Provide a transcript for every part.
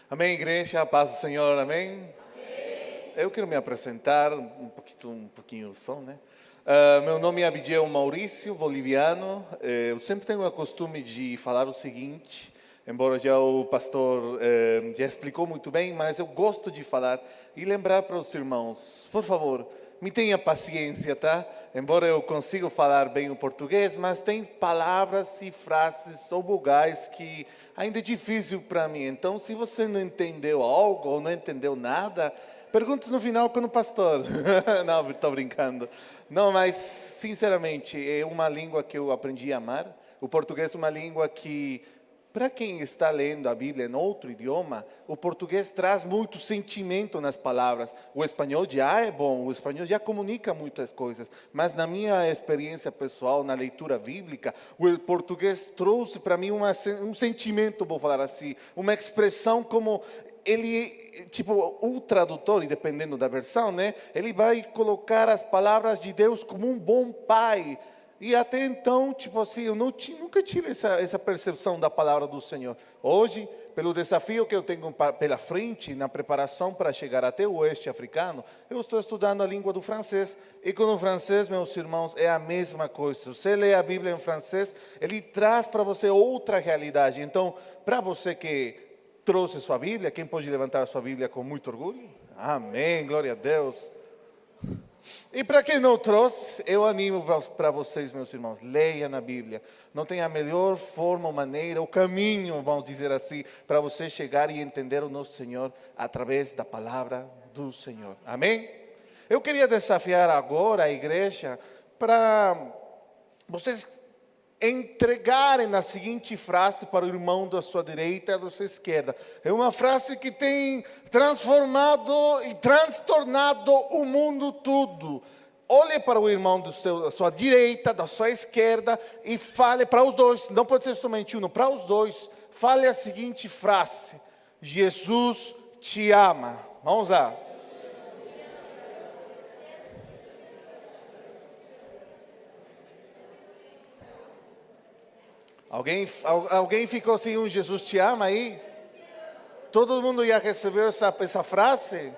Amém, igreja, a paz do Senhor, amém? Eu quero me apresentar, um pouquinho o som, né? Meu nome é Abidiel Maurício, boliviano. Eu sempre tenho o costume de falar o seguinte, embora já o pastor já explicou muito bem, mas eu gosto de falar e lembrar para os irmãos, por favor, me tenha paciência, tá? Embora eu consiga falar bem o português, mas tem palavras e frases ou vogais que ainda é difícil para mim. Então, se você não entendeu algo ou não entendeu nada, pergunte no final com o pastor. Não, estou brincando. Não, mas, sinceramente, é uma língua que eu aprendi a amar. O português é uma língua que, para quem está lendo a Bíblia em outro idioma, o português traz muito sentimento nas palavras. O espanhol já é bom, o espanhol já comunica muitas coisas. Mas na minha experiência pessoal, na leitura bíblica, o português trouxe para mim um sentimento, vou falar assim, uma expressão como ele, tipo, o tradutor, e dependendo da versão, né, ele vai colocar as palavras de Deus como um bom pai. E até então, tipo assim, eu nunca tive essa percepção da palavra do Senhor. Hoje, pelo desafio que eu tenho pela frente, na preparação para chegar até o oeste africano, eu estou estudando a língua do francês. E com o francês, meus irmãos, é a mesma coisa. Se você lê a Bíblia em francês, ele traz para você outra realidade. Então, para você que trouxe sua Bíblia, quem pode levantar a sua Bíblia com muito orgulho? Amém, glória a Deus. E para quem não trouxe, eu animo para vocês, meus irmãos, leia na Bíblia. Não tem a melhor forma, maneira, o caminho, vamos dizer assim, para você chegar e entender o nosso Senhor através da palavra do Senhor. Amém? Eu queria desafiar agora a igreja para vocês entregarem a seguinte frase para o irmão da sua direita e da sua esquerda. É uma frase que tem transformado e transtornado o mundo todo. Olhe para o irmão da sua direita, da sua esquerda e fale para os dois, não pode ser somente um, para os dois, fale a seguinte frase: Jesus te ama. Vamos lá. Alguém ficou assim, um Jesus te ama aí? Todo mundo já recebeu essa frase?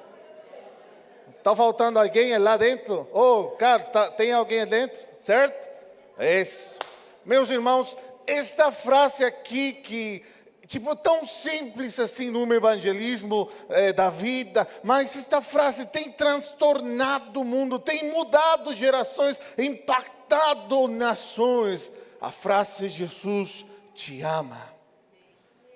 Está faltando alguém lá dentro? Carlos, tem alguém dentro? Certo? É isso. Meus irmãos, esta frase aqui que, tipo, tão simples assim no evangelismo da vida, mas esta frase tem transtornado o mundo, tem mudado gerações, impactado nações. A frase Jesus te ama.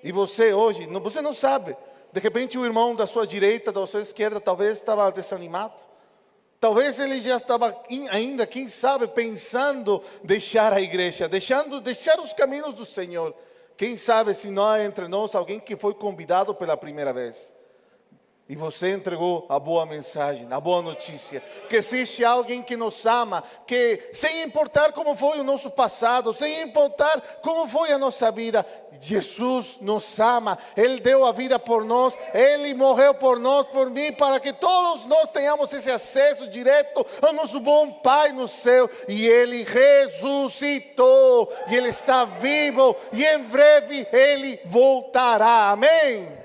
E você hoje, você não sabe. De repente o irmão da sua direita, da sua esquerda, talvez estava desanimado. Talvez ele já estava ainda, quem sabe, pensando deixar a igreja, deixar os caminhos do Senhor. Quem sabe se não há entre nós alguém que foi convidado pela primeira vez. E você entregou a boa mensagem, a boa notícia, que existe alguém que nos ama, que sem importar como foi o nosso passado, sem importar como foi a nossa vida, Jesus nos ama, Ele deu a vida por nós, Ele morreu por nós, por mim, para que todos nós tenhamos esse acesso direto ao nosso bom Pai no céu, e Ele ressuscitou, e Ele está vivo, e em breve Ele voltará, amém?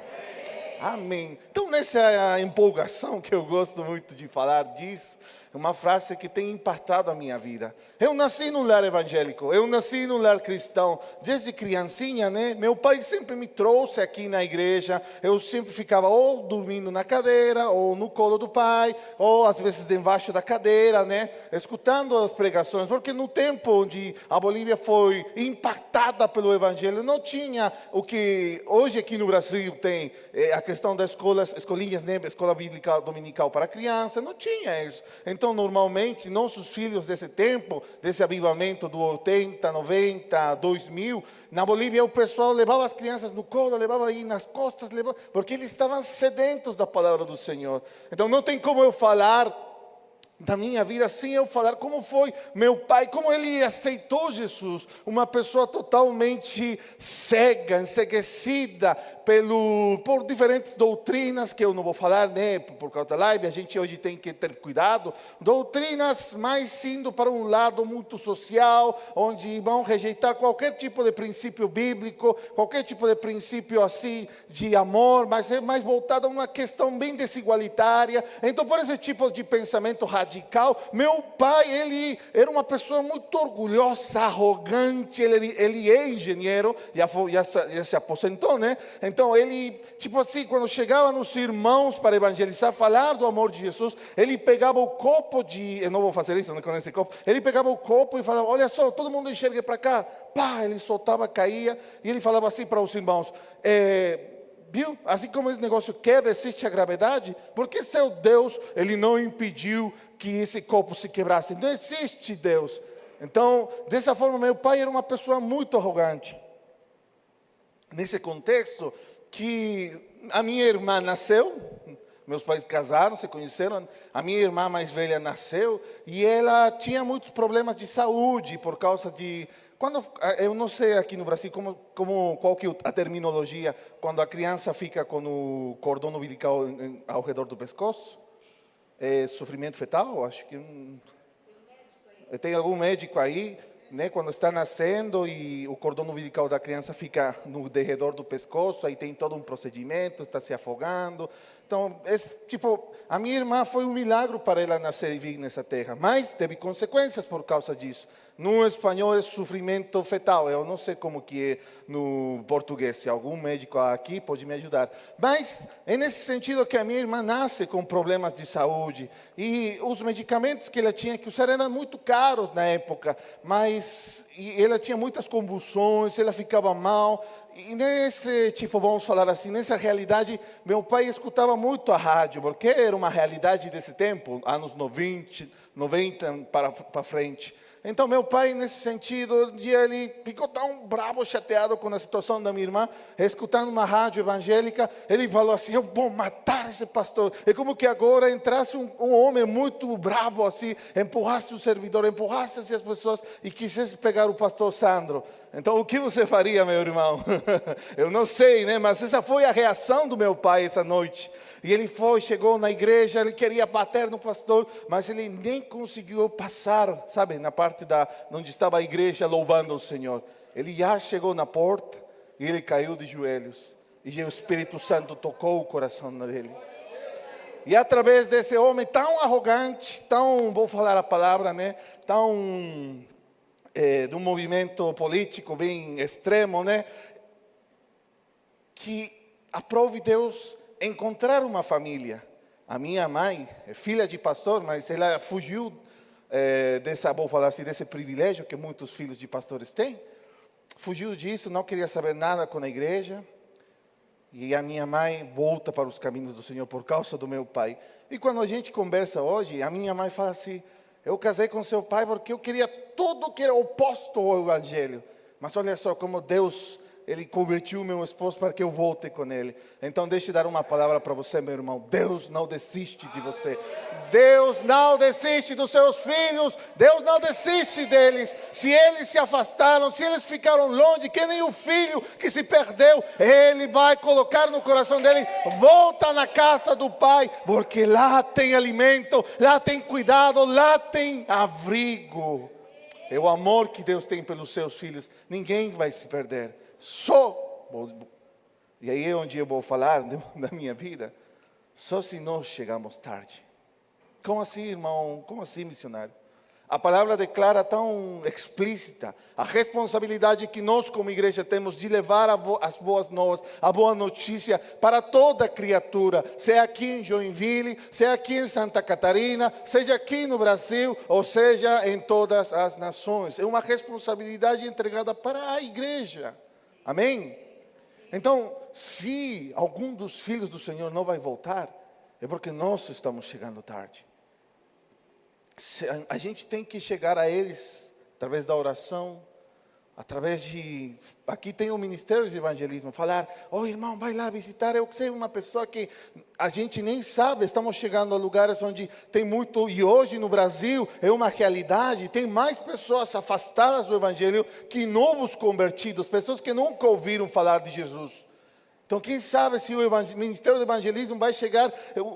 Amém. Então, nessa empolgação que eu gosto muito de falar disso, uma frase que tem impactado a minha vida. Eu nasci num lar evangélico, eu nasci num lar cristão, desde criancinha, né? Meu pai sempre me trouxe aqui na igreja, eu sempre ficava ou dormindo na cadeira, ou no colo do pai, ou às vezes embaixo da cadeira, né? Escutando as pregações, porque no tempo onde a Bolívia foi impactada pelo evangelho, não tinha o que hoje aqui no Brasil tem, a questão das escolinhas, né? Escola bíblica dominical para criança, não tinha isso. Então, normalmente, nossos filhos desse tempo, desse avivamento do 80, 90, 2000, na Bolívia o pessoal levava as crianças no colo, levava aí nas costas, porque eles estavam sedentos da palavra do Senhor. Então, não tem como eu falar da minha vida sem eu falar como foi meu pai, como ele aceitou Jesus, uma pessoa totalmente cega, enceguecida por diferentes doutrinas, que eu não vou falar, né, por causa da live, a gente hoje tem que ter cuidado, doutrinas mais indo para um lado muito social, onde vão rejeitar qualquer tipo de princípio bíblico, qualquer tipo de princípio assim, de amor, mas é mais voltado a uma questão bem desigualitária. Então, por esse tipo de pensamento radical, meu pai, ele era uma pessoa muito orgulhosa, arrogante, ele é engenheiro, já se aposentou, né? Então ele, tipo assim, quando chegava nos irmãos para evangelizar, falar do amor de Jesus, ele pegava o copo eu não vou fazer isso, não com esse copo, ele pegava o copo e falava, olha só, todo mundo enxerga para cá, pá, ele soltava, caía, e ele falava assim para os irmãos, viu, assim como esse negócio quebra, existe a gravidade, porque seu Deus, ele não impediu que esse copo se quebrasse, não existe Deus. Então, dessa forma, meu pai era uma pessoa muito arrogante. Nesse contexto, que a minha irmã nasceu, meus pais casaram, se conheceram, a minha irmã mais velha nasceu, e ela tinha muitos problemas de saúde, por causa de, eu não sei aqui no Brasil, qual que é a terminologia, quando a criança fica com o cordão umbilical ao redor do pescoço, sofrimento fetal, acho que, tem algum médico aí, né, quando está nascendo e o cordão umbilical da criança fica no derredor do pescoço, aí tem todo um procedimento, está se afogando. Então, a minha irmã foi um milagre para ela nascer e vir nessa terra, mas teve consequências por causa disso. No espanhol é sofrimento fetal, eu não sei como que é no português, se algum médico aqui pode me ajudar. Mas é nesse sentido que a minha irmã nasce com problemas de saúde, e os medicamentos que ela tinha que usar eram muito caros na época, e ela tinha muitas convulsões, ela ficava mal, e vamos falar assim, nessa realidade, meu pai escutava muito a rádio, porque era uma realidade desse tempo, anos 90 para frente. Então, meu pai, nesse sentido, um dia ele ficou tão bravo, chateado com a situação da minha irmã, escutando uma rádio evangélica, ele falou assim, eu vou matar esse pastor. É como que agora entrasse um homem muito bravo, assim, empurrasse o servidor, empurrasse as pessoas e quisesse pegar o pastor Sandro. Então, o que você faria, meu irmão? Eu não sei, né? Mas essa foi a reação do meu pai essa noite. E ele chegou na igreja, ele queria bater no pastor, mas ele nem conseguiu passar, sabe, na parte onde estava a igreja louvando o Senhor. Ele já chegou na porta e ele caiu de joelhos. E o Espírito Santo tocou o coração dele. E através desse homem tão arrogante, vou falar a palavra, né, de um movimento político bem extremo, né, que aprove Deus encontrar uma família. A minha mãe é filha de pastor, mas ela fugiu vou falar assim, desse privilégio que muitos filhos de pastores têm. Fugiu disso, não queria saber nada com a igreja. E a minha mãe volta para os caminhos do Senhor por causa do meu pai. E quando a gente conversa hoje, a minha mãe fala assim, eu casei com seu pai porque eu queria tudo que era oposto ao evangelho. Mas olha só como Deus, ele convertiu o meu esposo para que eu volte com ele. Então deixe eu dar uma palavra para você, meu irmão. Deus não desiste de você. Deus não desiste dos seus filhos. Deus não desiste deles. Se eles se afastaram, se eles ficaram longe, que nem o filho que se perdeu, ele vai colocar no coração dele, volta na casa do pai, porque lá tem alimento, lá tem cuidado, lá tem abrigo. É o amor que Deus tem pelos seus filhos. Ninguém vai se perder. E aí é onde eu vou falar da minha vida. Só se nós chegamos tarde. Como assim, irmão? Como assim, missionário? A palavra declara tão explícita a responsabilidade que nós como igreja temos de levar as boas novas, a boa notícia para toda criatura, seja aqui em Joinville, seja aqui em Santa Catarina, seja aqui no Brasil, ou seja em todas as nações. É uma responsabilidade entregada para a igreja. Amém? Então, se algum dos filhos do Senhor não vai voltar, é porque nós estamos chegando tarde. A gente tem que chegar a eles através da oração, através aqui tem o ministério de evangelismo, falar, irmão, vai lá visitar, eu sei uma pessoa que a gente nem sabe, estamos chegando a lugares onde tem muito, e hoje no Brasil é uma realidade, tem mais pessoas afastadas do evangelho que novos convertidos, pessoas que nunca ouviram falar de Jesus. Então, quem sabe se o ministério do evangelismo vai chegar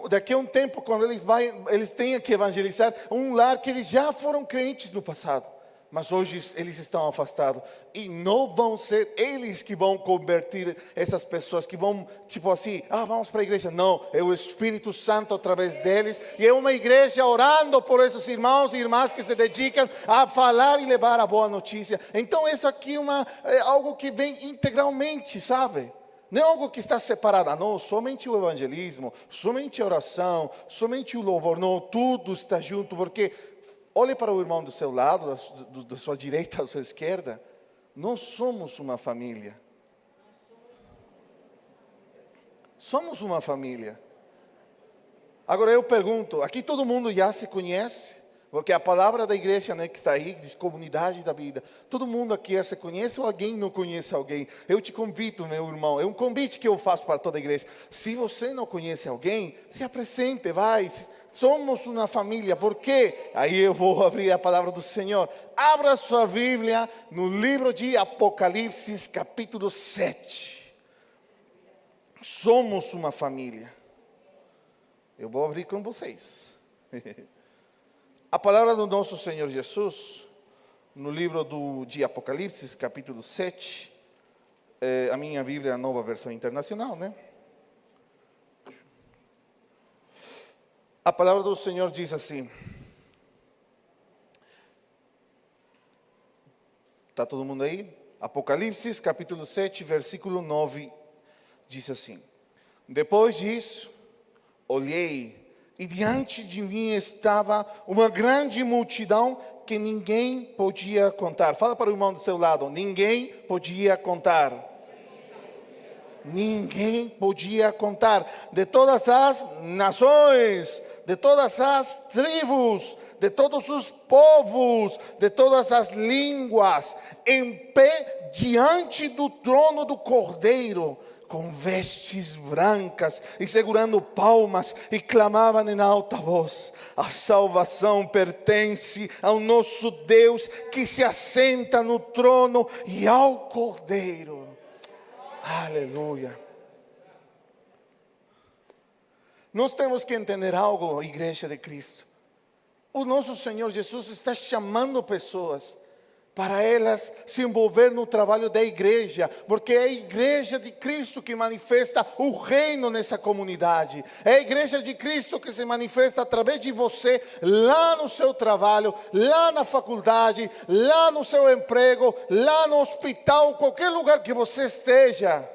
daqui a um tempo, quando eles tenham que evangelizar um lar que eles já foram crentes no passado, mas hoje eles estão afastados. E não vão ser eles que vão converter essas pessoas, que vão, tipo assim, vamos para a igreja. Não, é o Espírito Santo através deles. E é uma igreja orando por esses irmãos e irmãs que se dedicam a falar e levar a boa notícia. Então, isso aqui é algo que vem integralmente, sabe? Não é algo que está separado. Não, somente o evangelismo, somente a oração, somente o louvor. Não, tudo está junto, porque olhe para o irmão do seu lado, da sua direita, da sua esquerda. Nós somos uma família. Somos uma família. Agora eu pergunto, aqui todo mundo já se conhece? Porque a palavra da igreja, né, que está aí, diz comunidade da vida. Todo mundo aqui já se conhece ou alguém não conhece alguém? Eu te convido, meu irmão, é um convite que eu faço para toda a igreja. Se você não conhece alguém, se apresente, vai. Somos uma família, por quê? Aí eu vou abrir a palavra do Senhor. Abra sua Bíblia no livro de Apocalipse, capítulo 7. Somos uma família. Eu vou abrir com vocês. A palavra do nosso Senhor Jesus, no livro de Apocalipse, capítulo 7, a minha Bíblia é a Nova Versão Internacional, né? A palavra do Senhor diz assim. Está todo mundo aí? Apocalipse, capítulo 7, versículo 9, diz assim. Depois disso, olhei, e diante de mim estava uma grande multidão que ninguém podia contar. Fala para o irmão do seu lado, ninguém podia contar. Ninguém podia contar. De todas as nações, de todas as tribos, de todos os povos, de todas as línguas, em pé diante do trono do Cordeiro, com vestes brancas e segurando palmas, e clamavam em alta voz: a salvação pertence ao nosso Deus, que se assenta no trono, e ao Cordeiro. Aleluia. Nós temos que entender algo, igreja de Cristo. O nosso Senhor Jesus está chamando pessoas para elas se envolver no trabalho da igreja, porque é a igreja de Cristo que manifesta o reino nessa comunidade. É a igreja de Cristo que se manifesta através de você, lá no seu trabalho, lá na faculdade, lá no seu emprego, lá no hospital, qualquer lugar que você esteja.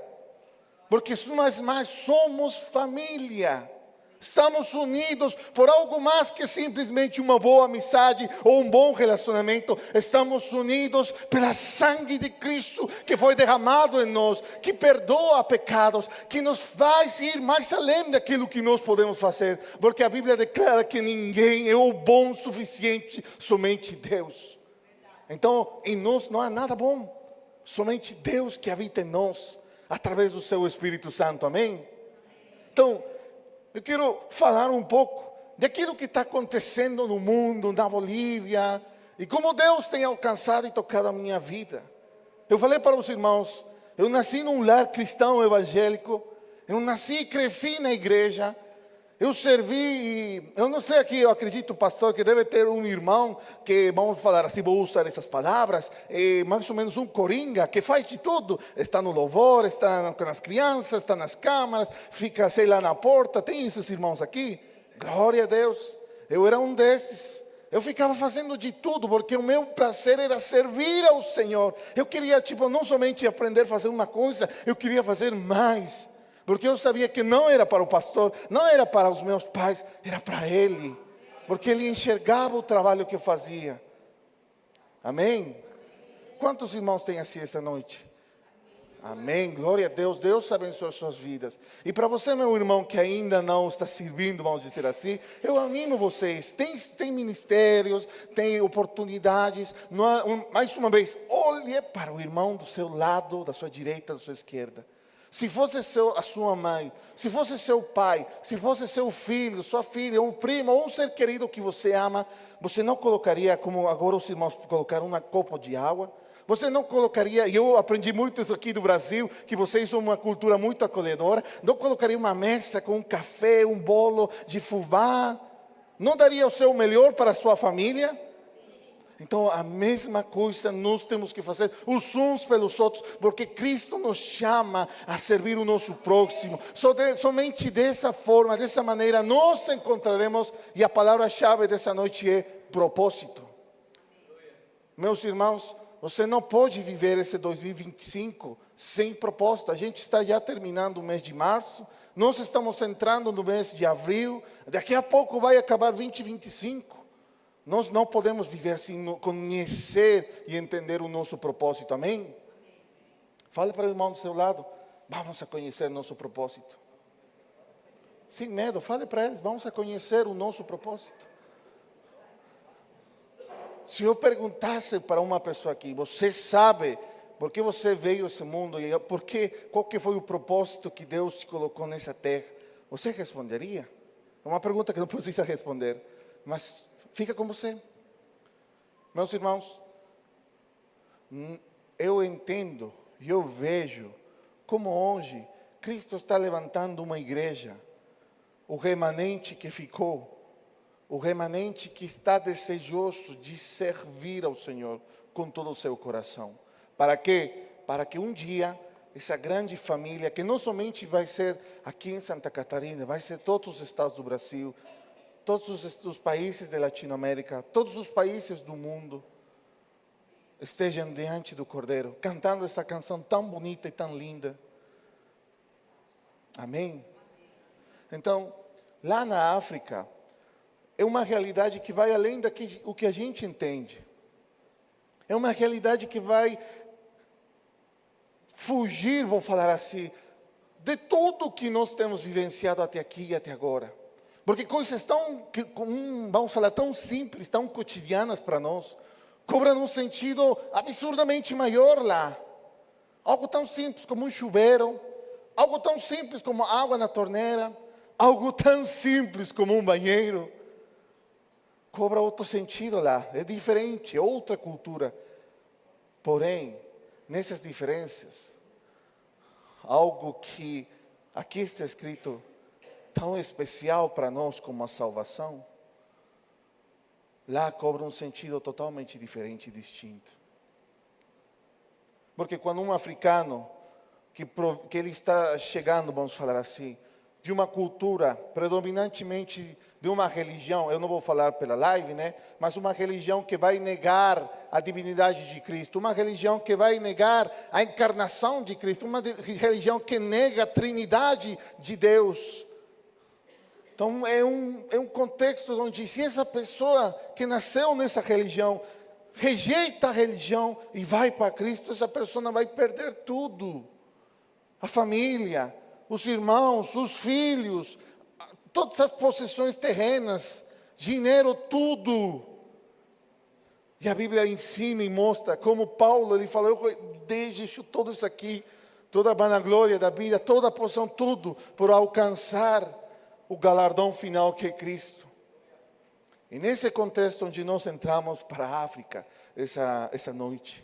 Porque nós somos família. Estamos unidos por algo mais que simplesmente uma boa amizade ou um bom relacionamento. Estamos unidos pelo sangue de Cristo que foi derramado em nós, que perdoa pecados, que nos faz ir mais além daquilo que nós podemos fazer. Porque a Bíblia declara que ninguém é o bom o suficiente, somente Deus. Então, em nós não há nada bom, somente Deus que habita em nós, através do seu Espírito Santo, amém? Então, eu quero falar um pouco daquilo que está acontecendo no mundo, na Bolívia, e como Deus tem alcançado e tocado a minha vida. Eu falei para os irmãos, eu nasci num lar cristão evangélico, eu nasci e cresci na igreja, eu servi, eu não sei aqui, eu acredito, pastor, que deve ter um irmão que, vamos falar assim, vou usar essas palavras, mais ou menos um coringa, que faz de tudo. Está no louvor, está com as crianças, está nas câmaras, fica, sei lá, na porta. Tem esses irmãos aqui? Glória a Deus. Eu era um desses. Eu ficava fazendo de tudo, porque o meu prazer era servir ao Senhor. Eu queria, não somente aprender a fazer uma coisa, eu queria fazer mais. Porque eu sabia que não era para o pastor, não era para os meus pais, era para Ele. Porque Ele enxergava o trabalho que eu fazia. Amém? Quantos irmãos tem assim esta noite? Amém, glória a Deus. Deus abençoe as suas vidas. E para você, meu irmão, que ainda não está servindo, vamos dizer assim, eu animo vocês. Tem ministérios, tem oportunidades. Mais uma vez, olhe para o irmão do seu lado, da sua direita, da sua esquerda. Se fosse a sua mãe, se fosse seu pai, se fosse seu filho, sua filha, um primo ou um ser querido que você ama, você não colocaria, como agora os irmãos colocaram, uma copa de água? Você não colocaria, e eu aprendi muito isso aqui do Brasil, que vocês são uma cultura muito acolhedora, não colocaria uma mesa com um café, um bolo de fubá? Não daria o seu melhor para a sua família? Então, a mesma coisa nós temos que fazer os uns pelos outros, porque Cristo nos chama a servir o nosso próximo. Somente dessa forma, dessa maneira, nós encontraremos, e a palavra-chave dessa noite é propósito. Meus irmãos, você não pode viver esse 2025 sem propósito. A gente está já terminando o mês de março, nós estamos entrando no mês de abril, daqui a pouco vai acabar 2025. Nós não podemos viver sem conhecer e entender o nosso propósito, amém? Fale para o irmão do seu lado, vamos a conhecer nosso propósito. Sem medo, fale para eles, vamos a conhecer o nosso propósito. Se eu perguntasse para uma pessoa aqui, você sabe por que você veio a esse mundo? E qual que foi o propósito que Deus te colocou nessa terra? Você responderia? É uma pergunta que não precisa responder, mas fica com você. Meus irmãos, eu entendo e eu vejo como hoje Cristo está levantando uma igreja, o remanente que ficou, o remanente que está desejoso de servir ao Senhor com todo o seu coração. Para quê? Para que um dia essa grande família, que não somente vai ser aqui em Santa Catarina, vai ser todos os estados do Brasil, todos os países da Latinoamérica, todos os países do mundo, estejam diante do Cordeiro, cantando essa canção tão bonita e tão linda. Amém? Então, lá na África, é uma realidade que vai além do que a gente entende. É uma realidade que vai fugir, vou falar assim, de tudo que nós temos vivenciado até aqui e até agora. Porque coisas vamos falar, tão simples, tão cotidianas para nós, cobram um sentido absurdamente maior lá. Algo tão simples como um chuveiro, algo tão simples como água na torneira, algo tão simples como um banheiro, cobra outro sentido lá, é diferente, é outra cultura. Porém, nessas diferenças, algo que aqui está escrito, tão especial para nós como a salvação, lá cobra um sentido totalmente diferente e distinto. Porque quando um africano, que ele está chegando, vamos falar assim, de uma cultura predominantemente de uma religião, eu não vou falar pela live, né? Mas uma religião que vai negar a divindade de Cristo, uma religião que vai negar a encarnação de Cristo, uma religião que nega a trindade de Deus. Então é um contexto onde se essa pessoa que nasceu nessa religião, rejeita a religião e vai para Cristo, essa pessoa vai perder tudo. A família, os irmãos, os filhos, todas as possessões terrenas, dinheiro, tudo. E a Bíblia ensina e mostra como Paulo, ele falou, eu deixo tudo isso aqui, toda a vanaglória da vida, toda a poção, tudo, por alcançar o galardão final que é Cristo. E nesse contexto onde nós entramos para a África, essa noite,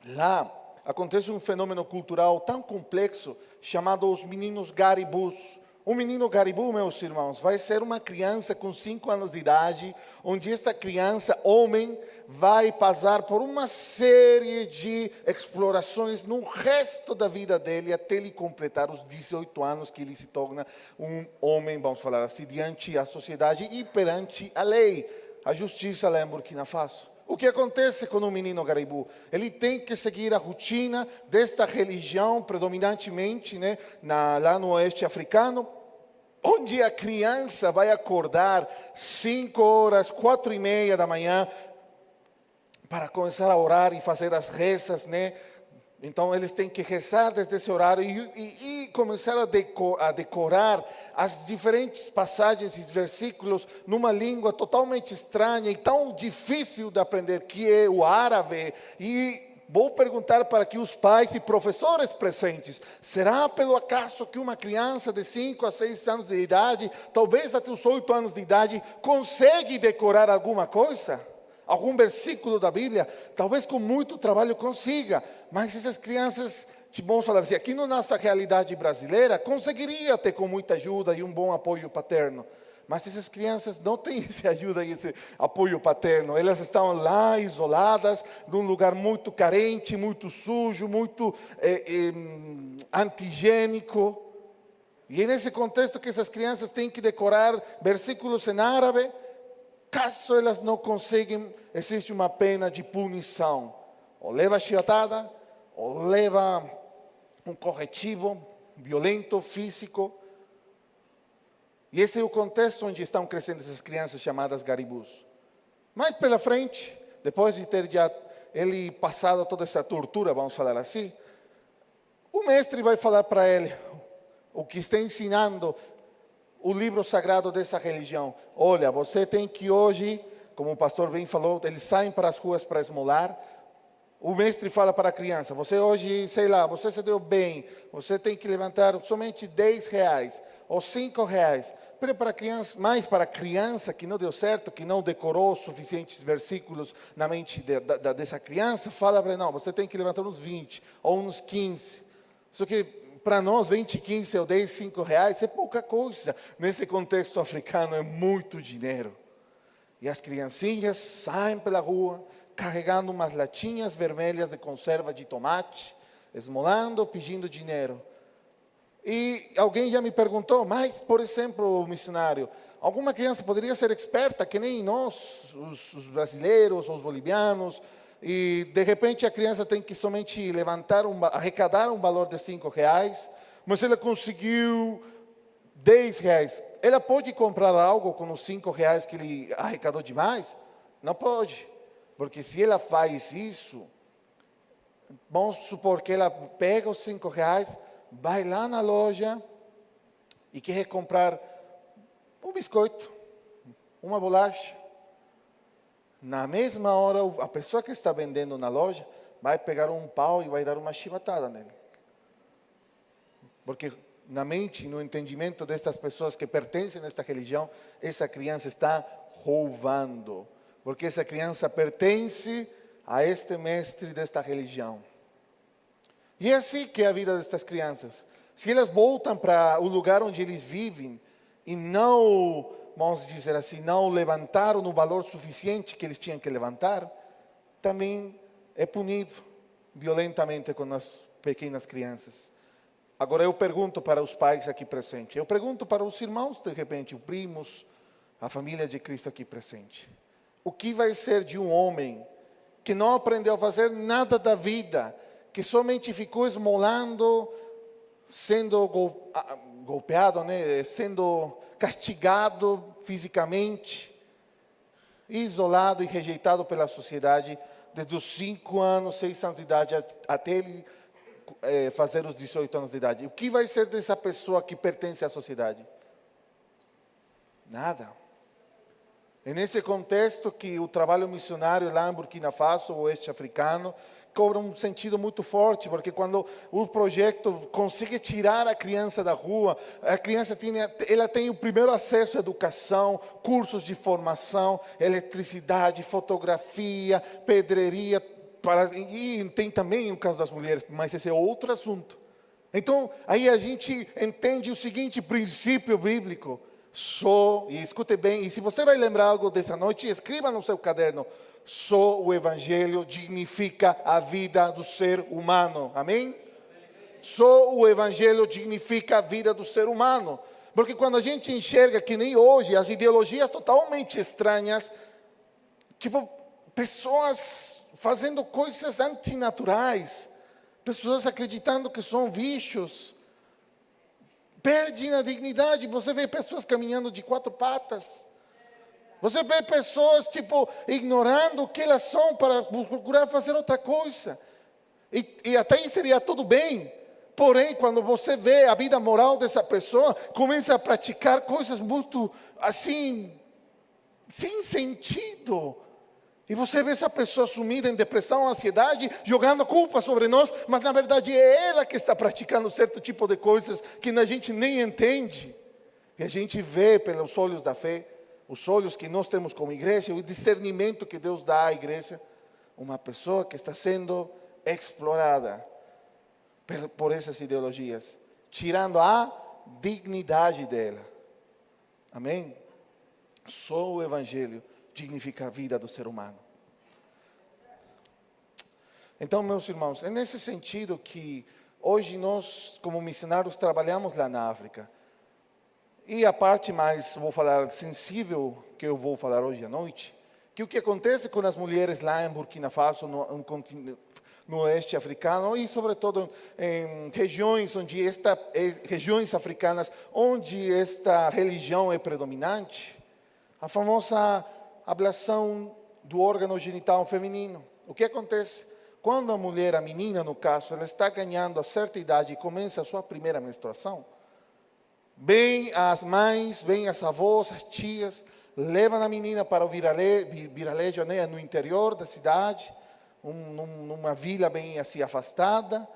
lá acontece um fenômeno cultural tão complexo, chamado os meninos garibus. Um menino garibu, meus irmãos, vai ser uma criança com 5 anos de idade, onde esta criança, homem, vai passar por uma série de explorações no resto da vida dele, até ele completar os 18 anos, que ele se torna um homem, vamos falar assim, diante da sociedade e perante a lei, a justiça lá em Burkina Faso. O que acontece com o menino garibu? Ele tem que seguir a rotina desta religião, predominantemente, né, lá no oeste africano, onde a criança vai acordar 5 horas, 4:30 da manhã, para começar a orar e fazer as rezas, né? Então eles têm que rezar desde esse horário e começar a decorar as diferentes passagens e versículos numa língua totalmente estranha e tão difícil de aprender, que é o árabe. E vou perguntar para que os pais e professores presentes, será pelo acaso que uma criança de 5 a 6 anos de idade, talvez até os 8 anos de idade, consegue decorar alguma coisa? algum versículo da Bíblia, talvez com muito trabalho consiga, mas essas crianças, vamos falar assim, aqui na nossa realidade brasileira, conseguiria ter com muita ajuda e um bom apoio paterno. Mas essas crianças não têm essa ajuda e esse apoio paterno. Elas estão lá isoladas, num lugar muito carente, muito sujo, muito antigênico. E é nesse contexto que essas crianças têm que decorar versículos em árabe. Caso elas não conseguem, existe uma pena de punição. Ou leva chibatada, ou leva um corretivo violento, físico. E esse é o contexto onde estão crescendo essas crianças chamadas garibus. Mais pela frente, depois de ter já ele passado toda essa tortura, vamos falar assim, o mestre vai falar para ele, o que está ensinando o livro sagrado dessa religião. Olha, você tem que hoje, como o pastor bem falou, eles saem para as ruas para esmolar. O mestre fala para a criança, você hoje, sei lá, você se deu bem, você tem que levantar somente 10 reais ou 5 reais. Mas para a criança que não deu certo, que não decorou suficientes versículos na mente dessa criança, fala para ele, não, você tem que levantar uns 20 ou uns 15. Só que para nós, 20, 15 ou 10, 5 reais é pouca coisa. Nesse contexto africano é muito dinheiro. E as criancinhas saem pela rua, carregando umas latinhas vermelhas de conserva de tomate, esmolando, pedindo dinheiro. E alguém já me perguntou, mas, por exemplo, missionário, alguma criança poderia ser experta, que nem nós, os brasileiros, os bolivianos, e de repente a criança tem que somente arrecadar um valor de 5 reais, mas ela conseguiu 10 reais. Ela pode comprar algo com os 5 reais que ele arrecadou demais? Não pode, porque se ela faz isso, vamos supor que ela pega os 5 reais, vai lá na loja e quer comprar um biscoito, uma bolacha. Na mesma hora, a pessoa que está vendendo na loja vai pegar um pau e vai dar uma chibatada nele. Porque na mente e no entendimento destas pessoas que pertencem a esta religião, essa criança está roubando. Porque essa criança pertence a este mestre desta religião. E é assim que é a vida destas crianças. Se elas voltam para o lugar onde eles vivem e não, vamos dizer assim, não levantaram o valor suficiente que eles tinham que levantar, também é punido violentamente com as pequenas crianças. Agora eu pergunto para os pais aqui presentes, eu pergunto para os irmãos, de repente, os primos, a família de Cristo aqui presente. O que vai ser de um homem que não aprendeu a fazer nada da vida, que somente ficou esmolando, sendo golpeado, né? Sendo castigado fisicamente, isolado e rejeitado pela sociedade, desde os 5 anos, 6 anos de idade, até ele fazer os 18 anos de idade. O que vai ser dessa pessoa que pertence à sociedade? Nada. É nesse contexto que o trabalho missionário lá em Burkina Faso, oeste africano, cobra um sentido muito forte, porque quando o projeto consegue tirar a criança da rua, a criança tem o primeiro acesso à educação, cursos de formação, eletricidade, fotografia, pedreria, e tem também o caso das mulheres, mas esse é outro assunto. Então, aí a gente entende o seguinte princípio bíblico, e escute bem, e se você vai lembrar algo dessa noite, escreva no seu caderno, só o Evangelho dignifica a vida do ser humano, amém? Só o Evangelho dignifica a vida do ser humano, porque quando a gente enxerga que nem hoje, as ideologias totalmente estranhas, tipo, pessoas fazendo coisas antinaturais, pessoas acreditando que são bichos, perdem a dignidade. Você vê pessoas caminhando de 4 patas. Você vê pessoas, ignorando o que elas são para procurar fazer outra coisa. E até aí seria tudo bem. Porém, quando você vê a vida moral dessa pessoa, começa a praticar coisas muito, assim, sem sentido. E você vê essa pessoa sumida em depressão, ansiedade, jogando culpa sobre nós, mas na verdade é ela que está praticando certo tipo de coisas que a gente nem entende. E a gente vê pelos olhos da fé, os olhos que nós temos como igreja, o discernimento que Deus dá à igreja, uma pessoa que está sendo explorada por essas ideologias, tirando a dignidade dela. Amém? Só o Evangelho dignifica a vida do ser humano. Então, meus irmãos, é nesse sentido que hoje nós, como missionários, trabalhamos lá na África. E a parte mais, vou falar, sensível, que eu vou falar hoje à noite, que o que acontece com as mulheres lá em Burkina Faso, no oeste africano, e sobretudo em regiões regiões africanas, onde esta religião é predominante, a famosa ablação do órgão genital feminino. O que acontece? Quando a mulher, a menina no caso, ela está ganhando a certa idade e começa a sua primeira menstruação, vem as mães, vem as avós, as tias, levam a menina para o vilarejo, né, no interior da cidade, numa vila bem assim afastada,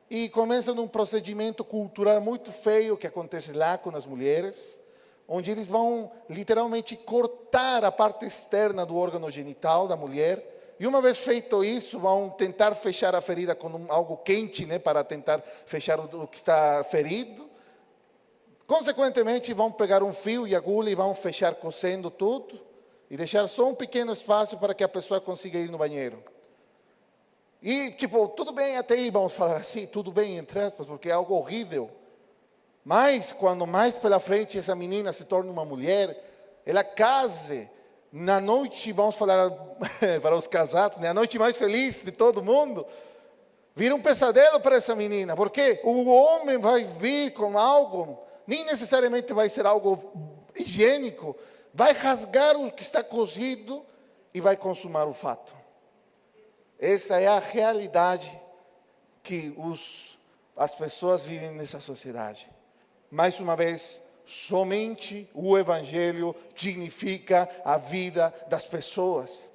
e começa um procedimento cultural muito feio que acontece lá com as mulheres, onde eles vão literalmente cortar a parte externa do órgão genital da mulher, e uma vez feito isso, vão tentar fechar a ferida com algo quente, né, para tentar fechar o que está ferido. Consequentemente, vão pegar um fio e agulha e vão fechar cosendo tudo e deixar só um pequeno espaço para que a pessoa consiga ir no banheiro. E, tudo bem até aí, vamos falar assim, tudo bem, entre aspas, porque é algo horrível. Mas, quando mais pela frente essa menina se torna uma mulher, ela case, na noite, vamos falar para os casados, né, a noite mais feliz de todo mundo, vira um pesadelo para essa menina, porque o homem vai vir com algo, nem necessariamente vai ser algo higiênico, vai rasgar o que está cozido e vai consumar o fato. Essa é a realidade que as pessoas vivem nessa sociedade. Mais uma vez, somente o Evangelho dignifica a vida das pessoas.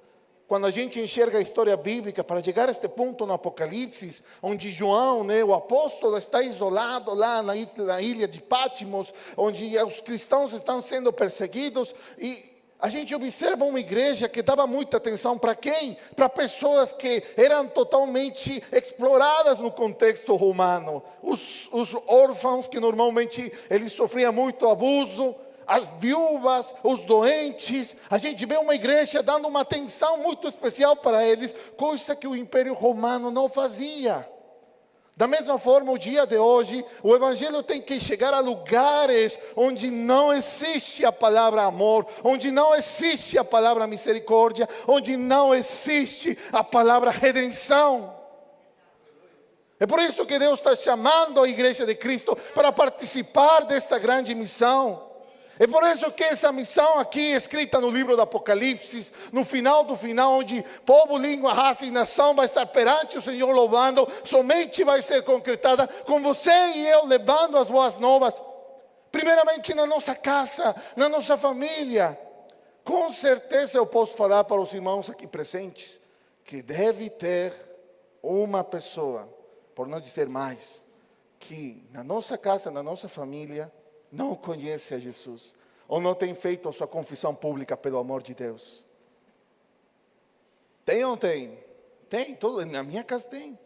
Quando a gente enxerga a história bíblica, para chegar a este ponto no Apocalipse, onde João, né, o apóstolo, está isolado lá na ilha de Patmos, onde os cristãos estão sendo perseguidos, e a gente observa uma igreja que dava muita atenção para quem? Para pessoas que eram totalmente exploradas no contexto romano. Os órfãos, que normalmente eles sofriam muito abuso, as viúvas, os doentes. A gente vê uma igreja dando uma atenção muito especial para eles, coisa que o Império Romano não fazia. Da mesma forma, o dia de hoje, o Evangelho tem que chegar a lugares onde não existe a palavra amor, onde não existe a palavra misericórdia, onde não existe a palavra redenção. É por isso que Deus está chamando a Igreja de Cristo para participar desta grande missão. É por isso que essa missão aqui, escrita no livro do Apocalipse, no final do final, onde povo, língua, raça e nação vai estar perante o Senhor louvando, somente vai ser concretada com você e eu levando as boas novas, primeiramente na nossa casa, na nossa família. Com certeza eu posso falar para os irmãos aqui presentes, que deve ter uma pessoa, por não dizer mais, que na nossa casa, na nossa família, não conhece a Jesus, ou não tem feito a sua confissão pública pelo amor de Deus. Tem ou não tem? Tem, na minha casa tem.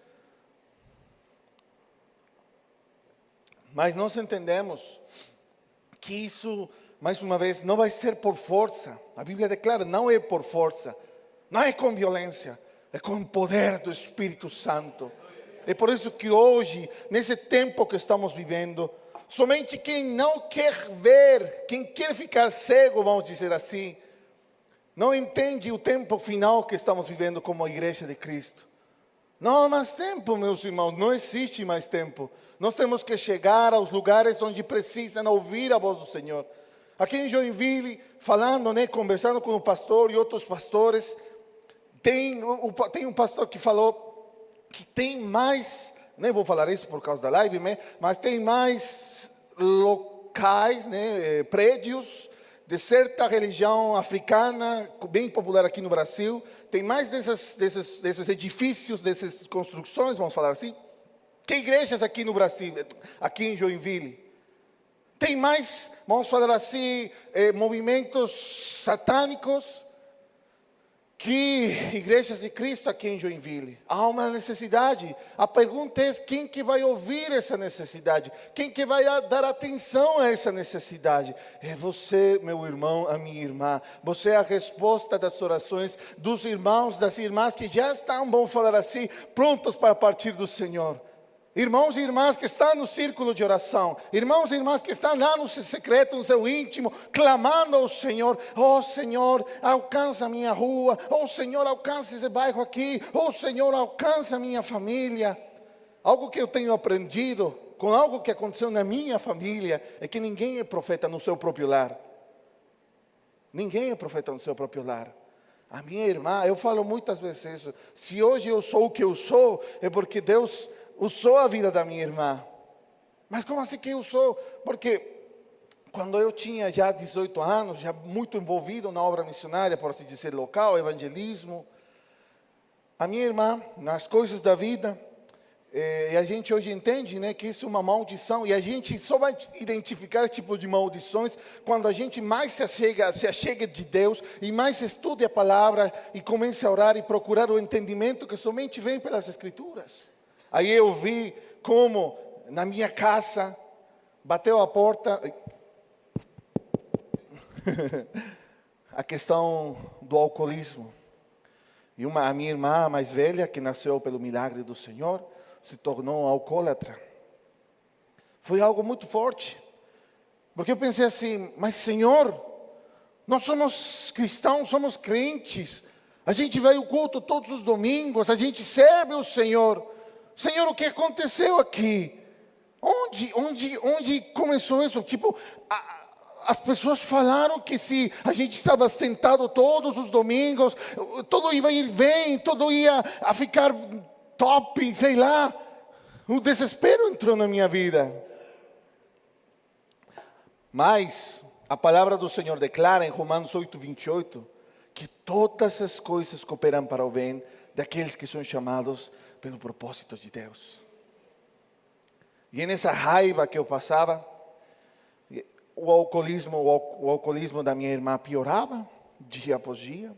Mas nós entendemos que isso, mais uma vez, não vai ser por força. A Bíblia declara, não é por força, não é com violência, é com o poder do Espírito Santo. É por isso que hoje, nesse tempo que estamos vivendo, somente quem não quer ver, quem quer ficar cego, vamos dizer assim, não entende o tempo final que estamos vivendo como a Igreja de Cristo. Não há mais tempo, meus irmãos, não existe mais tempo. Nós temos que chegar aos lugares onde precisam ouvir a voz do Senhor. Aqui em Joinville, falando, né, conversando com o pastor e outros pastores, tem um pastor que falou que tem mais... Nem vou falar isso por causa da live, mas tem mais locais, né, prédios de certa religião africana, bem popular aqui no Brasil. Tem mais desses edifícios, dessas construções, vamos falar assim, que igrejas aqui no Brasil, aqui em Joinville. Tem mais, vamos falar assim, movimentos satânicos que igrejas de Cristo aqui em Joinville. Há uma necessidade. A pergunta é quem que vai ouvir essa necessidade? Quem que vai dar atenção a essa necessidade? É você, meu irmão, a minha irmã. Você é a resposta das orações dos irmãos, das irmãs que já estão, vamos falar assim, prontos para partir do Senhor. Irmãos e irmãs que estão no círculo de oração, irmãos e irmãs que estão lá no seu secreto, no seu íntimo, clamando ao Senhor: oh Senhor, alcança a minha rua, oh Senhor, alcança esse bairro aqui, oh Senhor, alcança a minha família. Algo que eu tenho aprendido com algo que aconteceu na minha família é que ninguém é profeta no seu próprio lar. Ninguém é profeta no seu próprio lar. A minha irmã, eu falo muitas vezes isso, se hoje eu sou o que eu sou, é porque Deus usou a vida da minha irmã. Mas como assim que usou? Porque quando eu tinha já 18 anos, já muito envolvido na obra missionária, por assim dizer, local, evangelismo, a minha irmã, nas coisas da vida, e a gente hoje entende, né, que isso é uma maldição, e a gente só vai identificar esse tipo de maldições quando a gente mais se achega de Deus, e mais estude a palavra, e comece a orar e procurar o entendimento que somente vem pelas Escrituras. Aí eu vi como na minha casa bateu a porta a questão do alcoolismo. E a minha irmã mais velha, que nasceu pelo milagre do Senhor, se tornou alcoólatra. Foi algo muito forte. Porque eu pensei assim: mas Senhor, nós somos cristãos, somos crentes. A gente vai ao culto todos os domingos, a gente serve o Senhor. Senhor, o que aconteceu aqui? Onde começou isso? Tipo, as pessoas falaram que se a gente estava sentado todos os domingos, tudo ia ir bem, tudo ia a ficar top, sei lá. O desespero entrou na minha vida. Mas a palavra do Senhor declara em Romanos 8:28 que todas as coisas cooperam para o bem daqueles que são chamados pelo propósito de Deus. E nessa raiva que eu passava, o alcoolismo da minha irmã piorava dia após dia.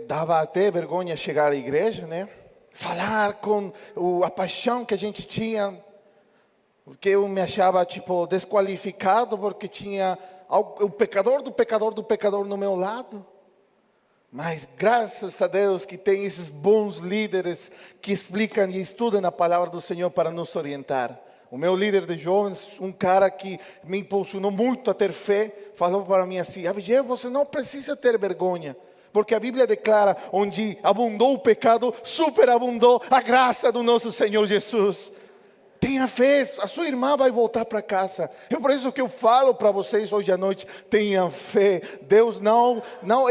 Dava até vergonha chegar à igreja, né? Falar com a paixão que a gente tinha, porque eu me achava tipo desqualificado porque tinha o pecador do pecador no meu lado. Mas graças a Deus que tem esses bons líderes que explicam e estudam a palavra do Senhor para nos orientar. O meu líder de jovens, um cara que me impulsionou muito a ter fé, falou para mim assim: Abigail, você não precisa ter vergonha, porque a Bíblia declara: onde abundou o pecado, superabundou a graça do nosso Senhor Jesus. Tenha fé, a sua irmã vai voltar para casa. É por isso que eu falo para vocês hoje à noite: tenham fé. Deus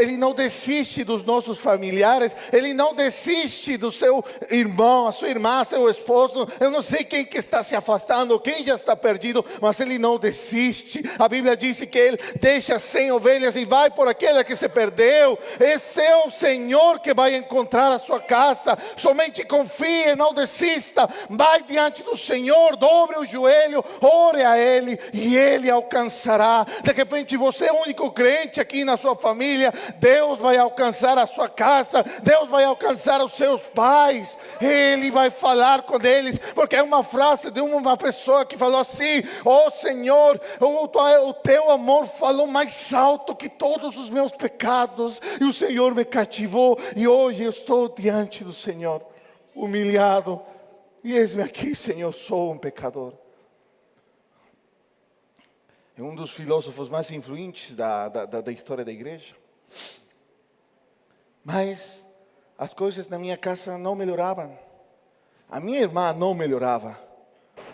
Ele não desiste dos nossos familiares, Ele não desiste do seu irmão, a sua irmã, seu esposo. Eu não sei quem que está se afastando, quem já está perdido, mas Ele não desiste. A Bíblia diz que Ele deixa 100 ovelhas e vai por aquela que se perdeu. Esse é o Senhor que vai encontrar a sua casa. Somente confie, não desista. Vai diante do Senhor, dobre o joelho, ore a Ele e Ele alcançará. De repente você é o único crente aqui na sua família, Deus vai alcançar a sua casa, Deus vai alcançar os seus pais, Ele vai falar com eles, porque é uma frase de uma pessoa que falou assim: oh Senhor, o teu amor falou mais alto que todos os meus pecados, e o Senhor me cativou, e hoje eu estou diante do Senhor, humilhado. E eis-me aqui, Senhor, sou um pecador. É um dos filósofos mais influentes da história da igreja. Mas as coisas na minha casa não melhoravam. A minha irmã não melhorava.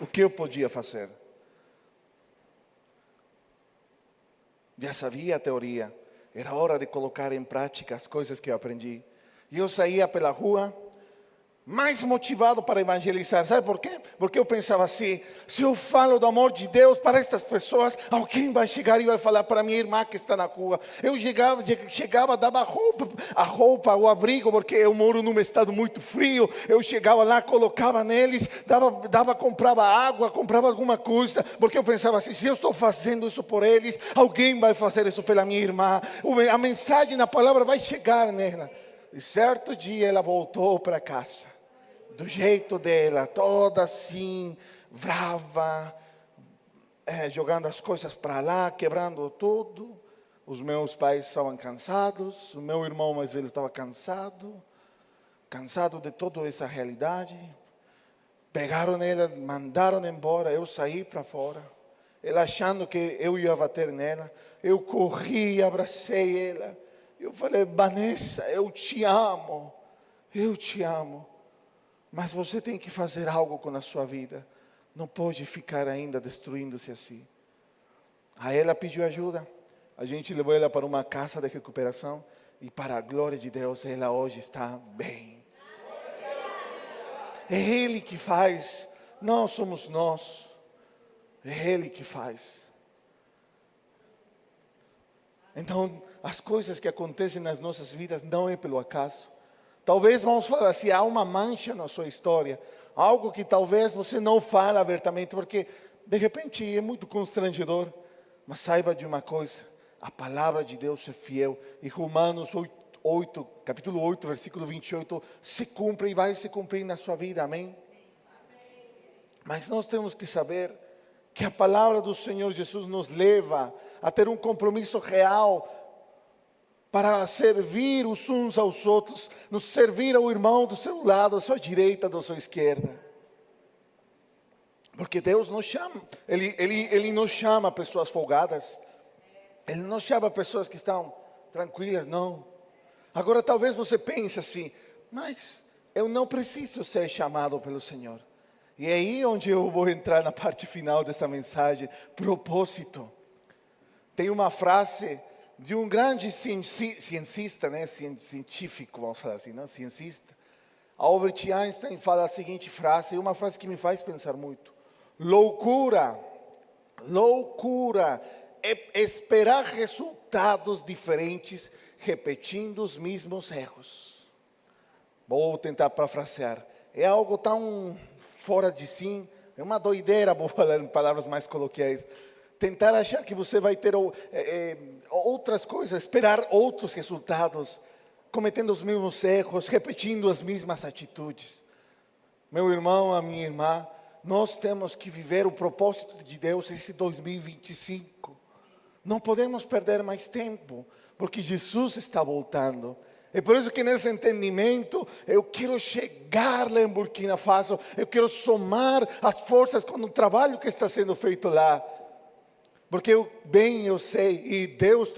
O que eu podia fazer? Já sabia a teoria. Era hora de colocar em prática as coisas que eu aprendi. E eu saía pela rua, mais motivado para evangelizar. Sabe por quê? Porque eu pensava assim: se eu falo do amor de Deus para estas pessoas, alguém vai chegar e vai falar para minha irmã que está na rua. Eu chegava, dava a roupa, o abrigo, porque eu moro num estado muito frio. Eu chegava lá, colocava neles, comprava água, comprava alguma coisa, porque eu pensava assim: se eu estou fazendo isso por eles, alguém vai fazer isso pela minha irmã. A mensagem na palavra vai chegar nela. E certo dia ela voltou para casa, do jeito dela, toda assim, brava, jogando as coisas para lá, quebrando tudo. Os meus pais estavam cansados, o meu irmão mais velho estava cansado de toda essa realidade. Pegaram ela, mandaram embora, eu saí para fora. Ela achando que eu ia bater nela, eu corri, abracei ela. Eu falei: Vanessa, eu te amo, mas você tem que fazer algo com a sua vida, não pode ficar ainda destruindo-se assim. Aí ela pediu ajuda, a gente levou ela para uma casa de recuperação, e para a glória de Deus, ela hoje está bem. É Ele que faz, não somos nós, é Ele que faz. Então, as coisas que acontecem nas nossas vidas não é pelo acaso. Talvez, vamos falar assim, há uma mancha na sua história, algo que talvez você não fale abertamente, porque de repente é muito constrangedor. Mas saiba de uma coisa: a palavra de Deus é fiel, e Romanos 8, capítulo 8, versículo 28, se cumpre e vai se cumprir na sua vida, amém? Mas nós temos que saber que a palavra do Senhor Jesus nos leva a ter um compromisso real para servir os uns aos outros, nos servir ao irmão do seu lado, à sua direita, da sua esquerda. Porque Deus nos chama, Ele nos chama pessoas folgadas, Ele não chama pessoas que estão tranquilas, não. Agora talvez você pense assim: mas eu não preciso ser chamado pelo Senhor. E é aí onde eu vou entrar na parte final dessa mensagem: propósito. Tem uma frase de um grande cientista, né? Científico, vamos falar assim, não? Cientista. Albert Einstein fala a seguinte frase, uma frase que me faz pensar muito: loucura é esperar resultados diferentes repetindo os mesmos erros. Vou tentar parafrasear. É algo tão fora de si, é uma doideira, vou falar em palavras mais coloquiais. Tentar achar que você vai ter outras coisas, esperar outros resultados, cometendo os mesmos erros, repetindo as mesmas atitudes. Meu irmão, a minha irmã, nós temos que viver o propósito de Deus esse 2025. Não podemos perder mais tempo, porque Jesus está voltando. É por isso que nesse entendimento eu quero chegar lá em Burkina Faso, eu quero somar as forças com o trabalho que está sendo feito lá. Porque eu sei, e Deus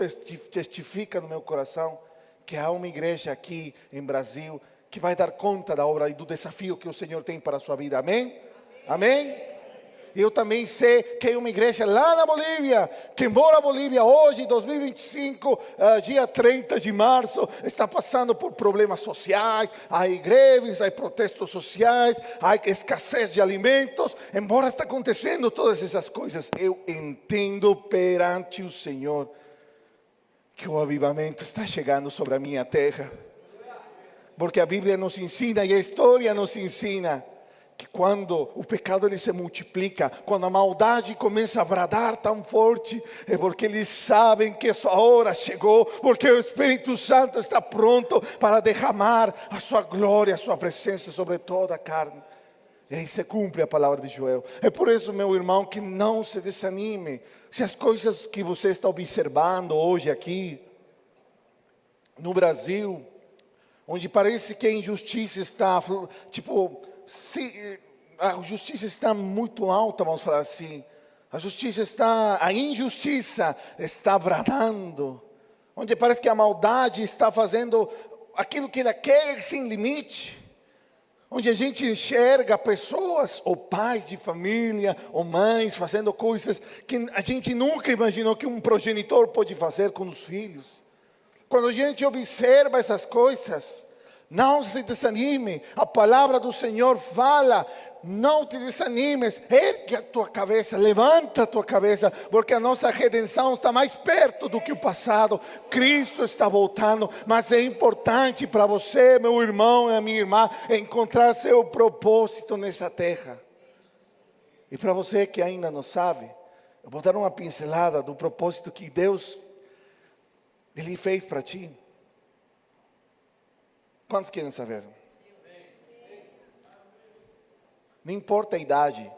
testifica no meu coração, que há uma igreja aqui em Brasil que vai dar conta da obra e do desafio que o Senhor tem para a sua vida, amém? Amém? E eu também sei que há uma igreja lá na Bolívia, que embora a Bolívia hoje, 2025, dia 30 de março, está passando por problemas sociais, há greves, há protestos sociais, há escassez de alimentos, embora está acontecendo todas essas coisas, eu entendo perante o Senhor que o avivamento está chegando sobre a minha terra. Porque a Bíblia nos ensina e a história nos ensina que quando o pecado ele se multiplica, quando a maldade começa a bradar tão forte, é porque eles sabem que a sua hora chegou, porque o Espírito Santo está pronto para derramar a sua glória, a sua presença sobre toda a carne. E aí se cumpre a palavra de Joel. É por isso, meu irmão, que não se desanime. Se as coisas que você está observando hoje aqui, no Brasil, onde parece que a injustiça está, a justiça está muito alta, vamos falar assim. A injustiça está bradando. Onde parece que a maldade está fazendo aquilo que ela quer sem limite. Onde a gente enxerga pessoas, ou pais de família, ou mães, fazendo coisas que a gente nunca imaginou que um progenitor pode fazer com os filhos. Quando a gente observa essas coisas, Não se desanime, a palavra do Senhor fala, não te desanimes, ergue a tua cabeça, levanta a tua cabeça, porque a nossa redenção está mais perto do que o passado. Cristo está voltando, mas é importante para você, meu irmão e a minha irmã, encontrar seu propósito nessa terra. E para você que ainda não sabe, eu vou dar uma pincelada do propósito que Deus, Ele fez para ti. Quantos querem saber? Não importa a idade,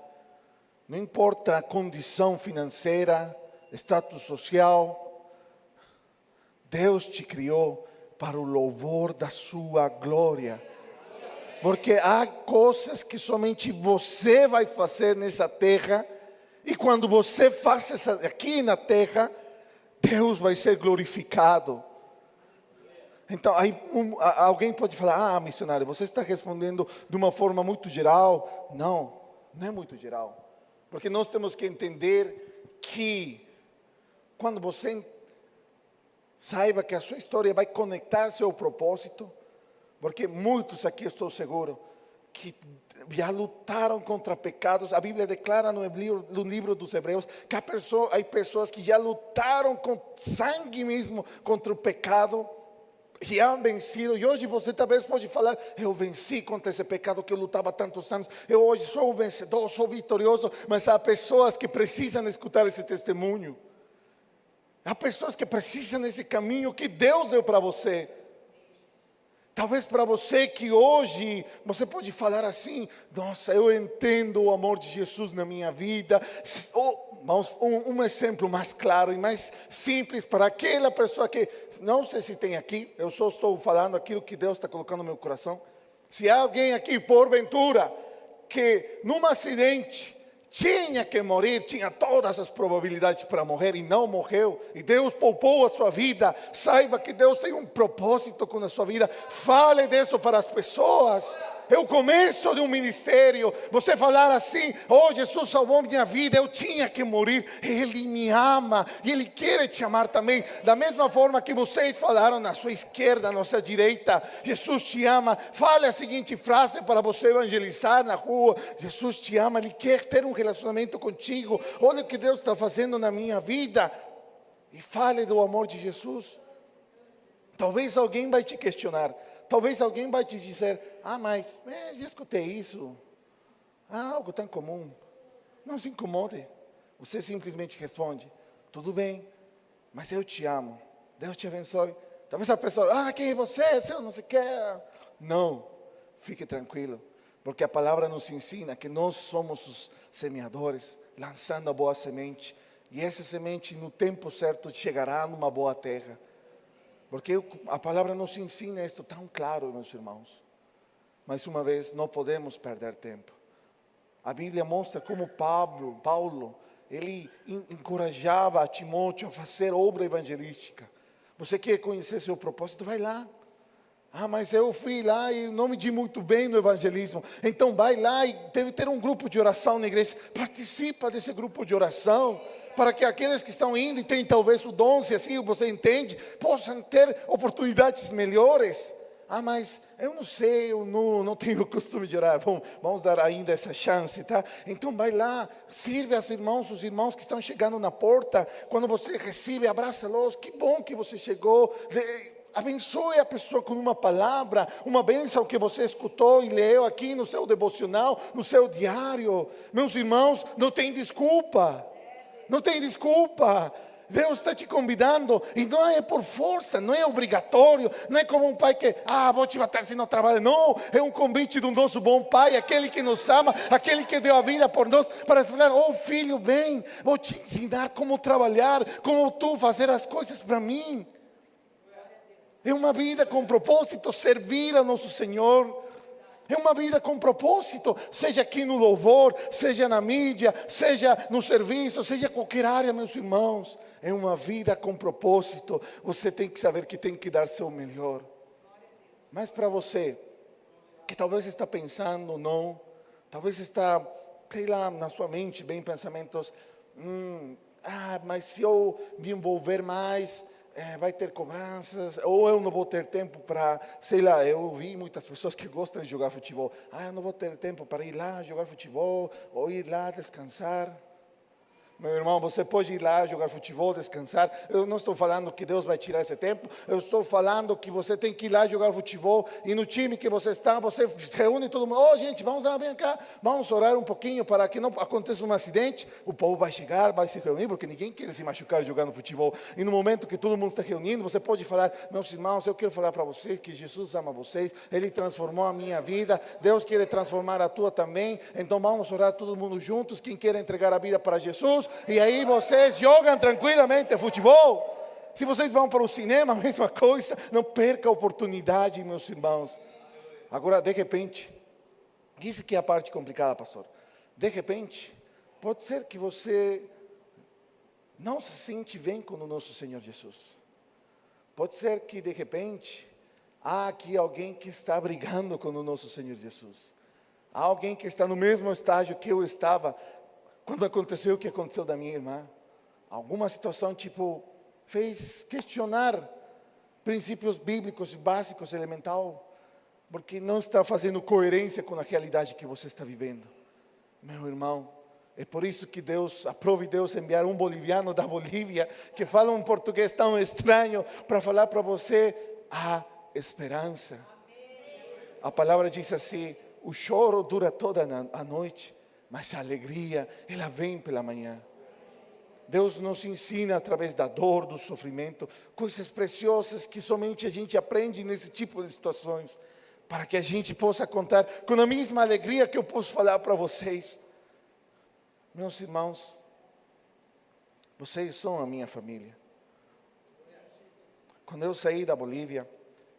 não importa a condição financeira, status social, Deus te criou para o louvor da sua glória. Porque há coisas que somente você vai fazer nessa terra, e quando você faz isso aqui na terra, Deus vai ser glorificado. Então, aí alguém pode falar, missionário, você está respondendo de uma forma muito geral. Não, não é muito geral. Porque nós temos que entender que quando você saiba que a sua história vai conectar-se ao propósito, porque muitos aqui, estou seguro, que já lutaram contra pecados. A Bíblia declara no livro dos Hebreus que há pessoas que já lutaram com sangue mesmo contra o pecado, que han vencido, e hoje você talvez pode falar, eu venci contra esse pecado que eu lutava há tantos anos, eu hoje sou um vencedor, sou vitorioso, mas há pessoas que precisam escutar esse testemunho, há pessoas que precisam desse caminho que Deus deu para você. Talvez para você que hoje, você pode falar assim, nossa, eu entendo o amor de Jesus na minha vida. Um exemplo mais claro e mais simples para aquela pessoa que, não sei se tem aqui, eu só estou falando aquilo que Deus está colocando no meu coração. Se há alguém aqui, porventura, que num acidente tinha que morrer, tinha todas as probabilidades para morrer e não morreu, e Deus poupou a sua vida, saiba que Deus tem um propósito com a sua vida, fale disso para as pessoas. É o começo de um ministério, você falar assim, Jesus salvou minha vida, eu tinha que morrer, Ele me ama, e Ele quer te amar também, da mesma forma que vocês falaram na sua esquerda, na sua direita, Jesus te ama. Fale a seguinte frase para você evangelizar na rua, Jesus te ama, Ele quer ter um relacionamento contigo, olha o que Deus está fazendo na minha vida, e fale do amor de Jesus. Talvez alguém vai te questionar, talvez alguém vai te dizer, mas já escutei isso, algo tão comum. Não se incomode, você simplesmente responde, tudo bem, mas eu te amo, Deus te abençoe. Talvez a pessoa, quem é você? Eu não sei o que. Não, fique tranquilo, porque a palavra nos ensina que nós somos os semeadores, lançando a boa semente, e essa semente no tempo certo chegará numa boa terra. Porque a palavra nos ensina isto tão claro, meus irmãos. Mais uma vez, não podemos perder tempo. A Bíblia mostra como Paulo, ele encorajava a Timóteo a fazer obra evangelística. Você quer conhecer seu propósito? Vai lá. Mas eu fui lá e não me di muito bem no evangelismo. Então vai lá e deve ter um grupo de oração na igreja. Participa desse grupo de oração, para que aqueles que estão indo e têm talvez o dom, se assim você entende, possam ter oportunidades melhores. Mas eu não sei, eu não tenho o costume de orar. Bom, vamos dar ainda essa chance, tá? Então vai lá, sirve aos irmãos, os irmãos que estão chegando na porta. Quando você recebe, abraça-los. Que bom que você chegou. Abençoe a pessoa com uma palavra, uma bênção que você escutou e leu aqui no seu devocional, no seu diário. Meus irmãos, não tem desculpa. Não tem desculpa. Deus está te convidando, e não é por força, não é obrigatório, não é como um pai que, vou te matar se não trabalha. Não, é um convite do nosso bom pai, aquele que nos ama, aquele que deu a vida por nós, para falar, filho, vem, vou te ensinar como trabalhar, como tu fazer as coisas para mim. É uma vida com propósito, servir a nosso Senhor. É uma vida com propósito, seja aqui no louvor, seja na mídia, seja no serviço, seja qualquer área, meus irmãos. É uma vida com propósito. Você tem que saber que tem que dar seu melhor. Mas para você, que talvez está pensando, não, talvez está, sei lá, na sua mente, bem pensamentos, mas se eu me envolver mais, vai ter cobranças, ou eu não vou ter tempo para, sei lá, eu ouvi muitas pessoas que gostam de jogar futebol. Eu não vou ter tempo para ir lá jogar futebol, ou ir lá descansar. Meu irmão, você pode ir lá jogar futebol, descansar. Eu não estou falando que Deus vai tirar esse tempo. Eu estou falando que você tem que ir lá jogar futebol. E no time que você está, você reúne todo mundo. Gente, vamos lá, vem cá. Vamos orar um pouquinho para que não aconteça um acidente. O povo vai chegar, vai se reunir, porque ninguém quer se machucar jogando futebol. E no momento que todo mundo está reunindo, você pode falar: meus irmãos, eu quero falar para vocês que Jesus ama vocês. Ele transformou a minha vida. Deus quer transformar a tua também. Então vamos orar todo mundo juntos. Quem quer entregar a vida para Jesus. E aí vocês jogam tranquilamente futebol. Se vocês vão para o cinema, a mesma coisa. Não perca a oportunidade, meus irmãos. Agora, de repente, isso que é a parte complicada, pastor. De repente, pode ser que você não se sente bem com o nosso Senhor Jesus. Pode ser que, de repente, há aqui alguém que está brigando com o nosso Senhor Jesus. Há alguém que está no mesmo estágio que eu estava quando aconteceu o que aconteceu da minha irmã. Alguma situação fez questionar princípios bíblicos básicos, elementais, porque não está fazendo coerência com a realidade que você está vivendo. Meu irmão, é por isso que aprove Deus enviar um boliviano da Bolívia, que fala um português tão estranho, para falar para você a esperança. A palavra diz assim: o choro dura toda a noite, mas a alegria, ela vem pela manhã. Deus nos ensina através da dor, do sofrimento, coisas preciosas que somente a gente aprende nesse tipo de situações, para que a gente possa contar com a mesma alegria que eu posso falar para vocês. Meus irmãos, vocês são a minha família. Quando eu saí da Bolívia,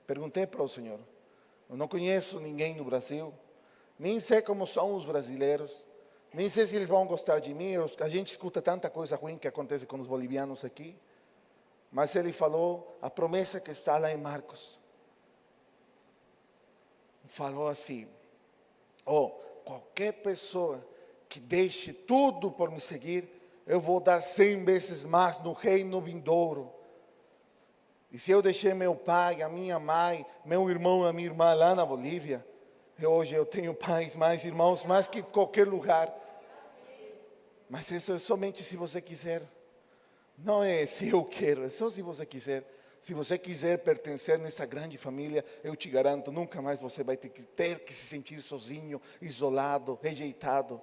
perguntei para o Senhor: eu não conheço ninguém no Brasil, nem sei como são os brasileiros, nem sei se eles vão gostar de mim. A gente escuta tanta coisa ruim que acontece com os bolivianos aqui. Mas ele falou a promessa que está lá em Marcos. Falou assim: qualquer pessoa que deixe tudo por me seguir, eu vou dar 100 vezes mais no reino vindouro. E se eu deixei meu pai, a minha mãe, meu irmão, a minha irmã lá na Bolívia, hoje eu tenho pais, mais irmãos, mais que qualquer lugar. Mas isso é somente se você quiser. Não é se eu quero, é só se você quiser. Se você quiser pertencer nessa grande família, eu te garanto, nunca mais você vai ter que se sentir sozinho, isolado, rejeitado.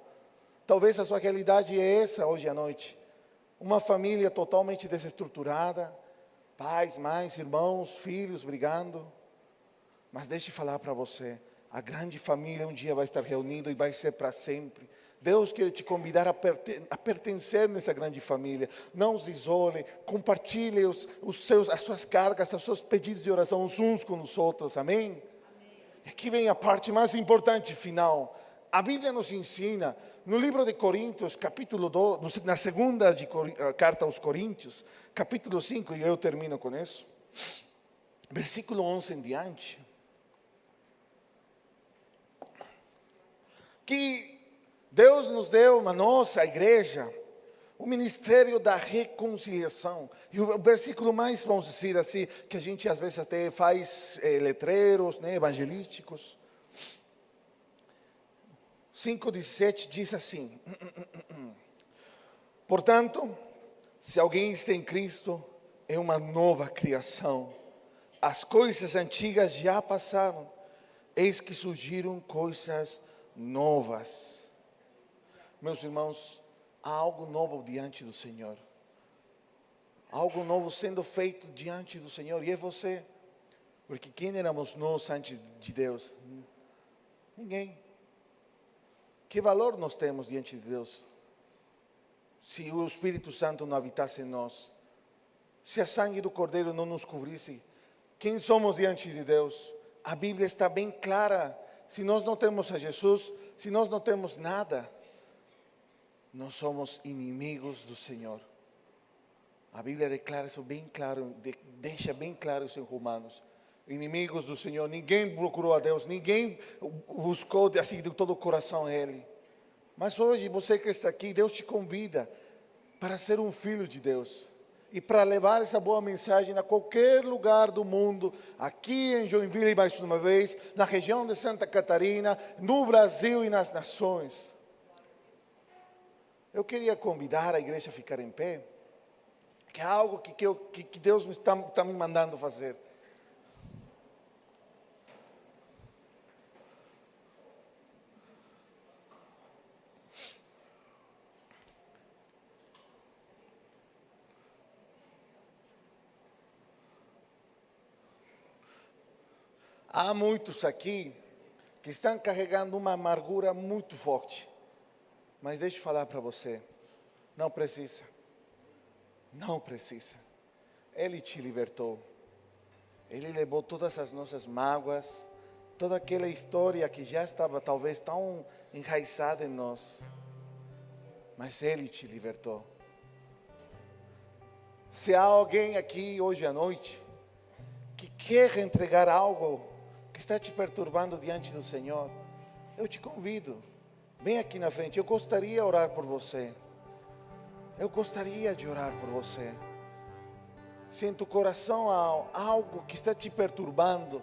Talvez a sua realidade é essa hoje à noite. Uma família totalmente desestruturada, pais, mães, irmãos, filhos brigando. Mas deixe eu falar para você, a grande família um dia vai estar reunida e vai ser para sempre. Deus quer te convidar a pertencer nessa grande família. Não se isole, compartilhe as suas cargas, os seus pedidos de oração uns com os outros, amém? E aqui vem a parte mais importante, final. A Bíblia nos ensina, no livro de Coríntios, capítulo 2, na segunda carta aos Coríntios, capítulo 5, e eu termino com isso, versículo 11 em diante, que Deus nos deu na nossa igreja o ministério da reconciliação. E o versículo mais, vamos dizer assim, que a gente às vezes até faz letreiros, evangelísticos. 5,17 diz assim: portanto, se alguém está em Cristo, é uma nova criação. As coisas antigas já passaram, eis que surgiram coisas novas. Meus irmãos, há algo novo diante do Senhor. Algo novo sendo feito diante do Senhor. E é você. Porque quem éramos nós antes de Deus? Ninguém. Que valor nós temos diante de Deus? Se o Espírito Santo não habitasse em nós. Se a sangue do Cordeiro não nos cobrisse. Quem somos diante de Deus? A Bíblia está bem clara. Se nós não temos a Jesus, se nós não temos nada, nós somos inimigos do Senhor. A Bíblia declara isso bem claro, deixa bem claro isso em Romanos. Inimigos do Senhor, ninguém procurou a Deus, ninguém buscou assim de todo o coração a Ele. Mas hoje, você que está aqui, Deus te convida para ser um filho de Deus. e para levar essa boa mensagem a qualquer lugar do mundo, aqui em Joinville, mais uma vez, na região de Santa Catarina, no Brasil e nas nações. Eu queria convidar a igreja a ficar em pé, que é algo que Deus está me mandando fazer. Há muitos aqui que estão carregando uma amargura muito forte. Mas deixa eu falar para você, não precisa. Não precisa. Ele te libertou. Ele levou todas as nossas mágoas, toda aquela história que já estava talvez tão enraizada em nós. Mas Ele te libertou. Se há alguém aqui hoje à noite que quer entregar algo que está te perturbando diante do Senhor, eu te convido, vem aqui na frente. Eu gostaria de orar por você. Eu gostaria de orar por você. Se em tu coração há algo que está te perturbando,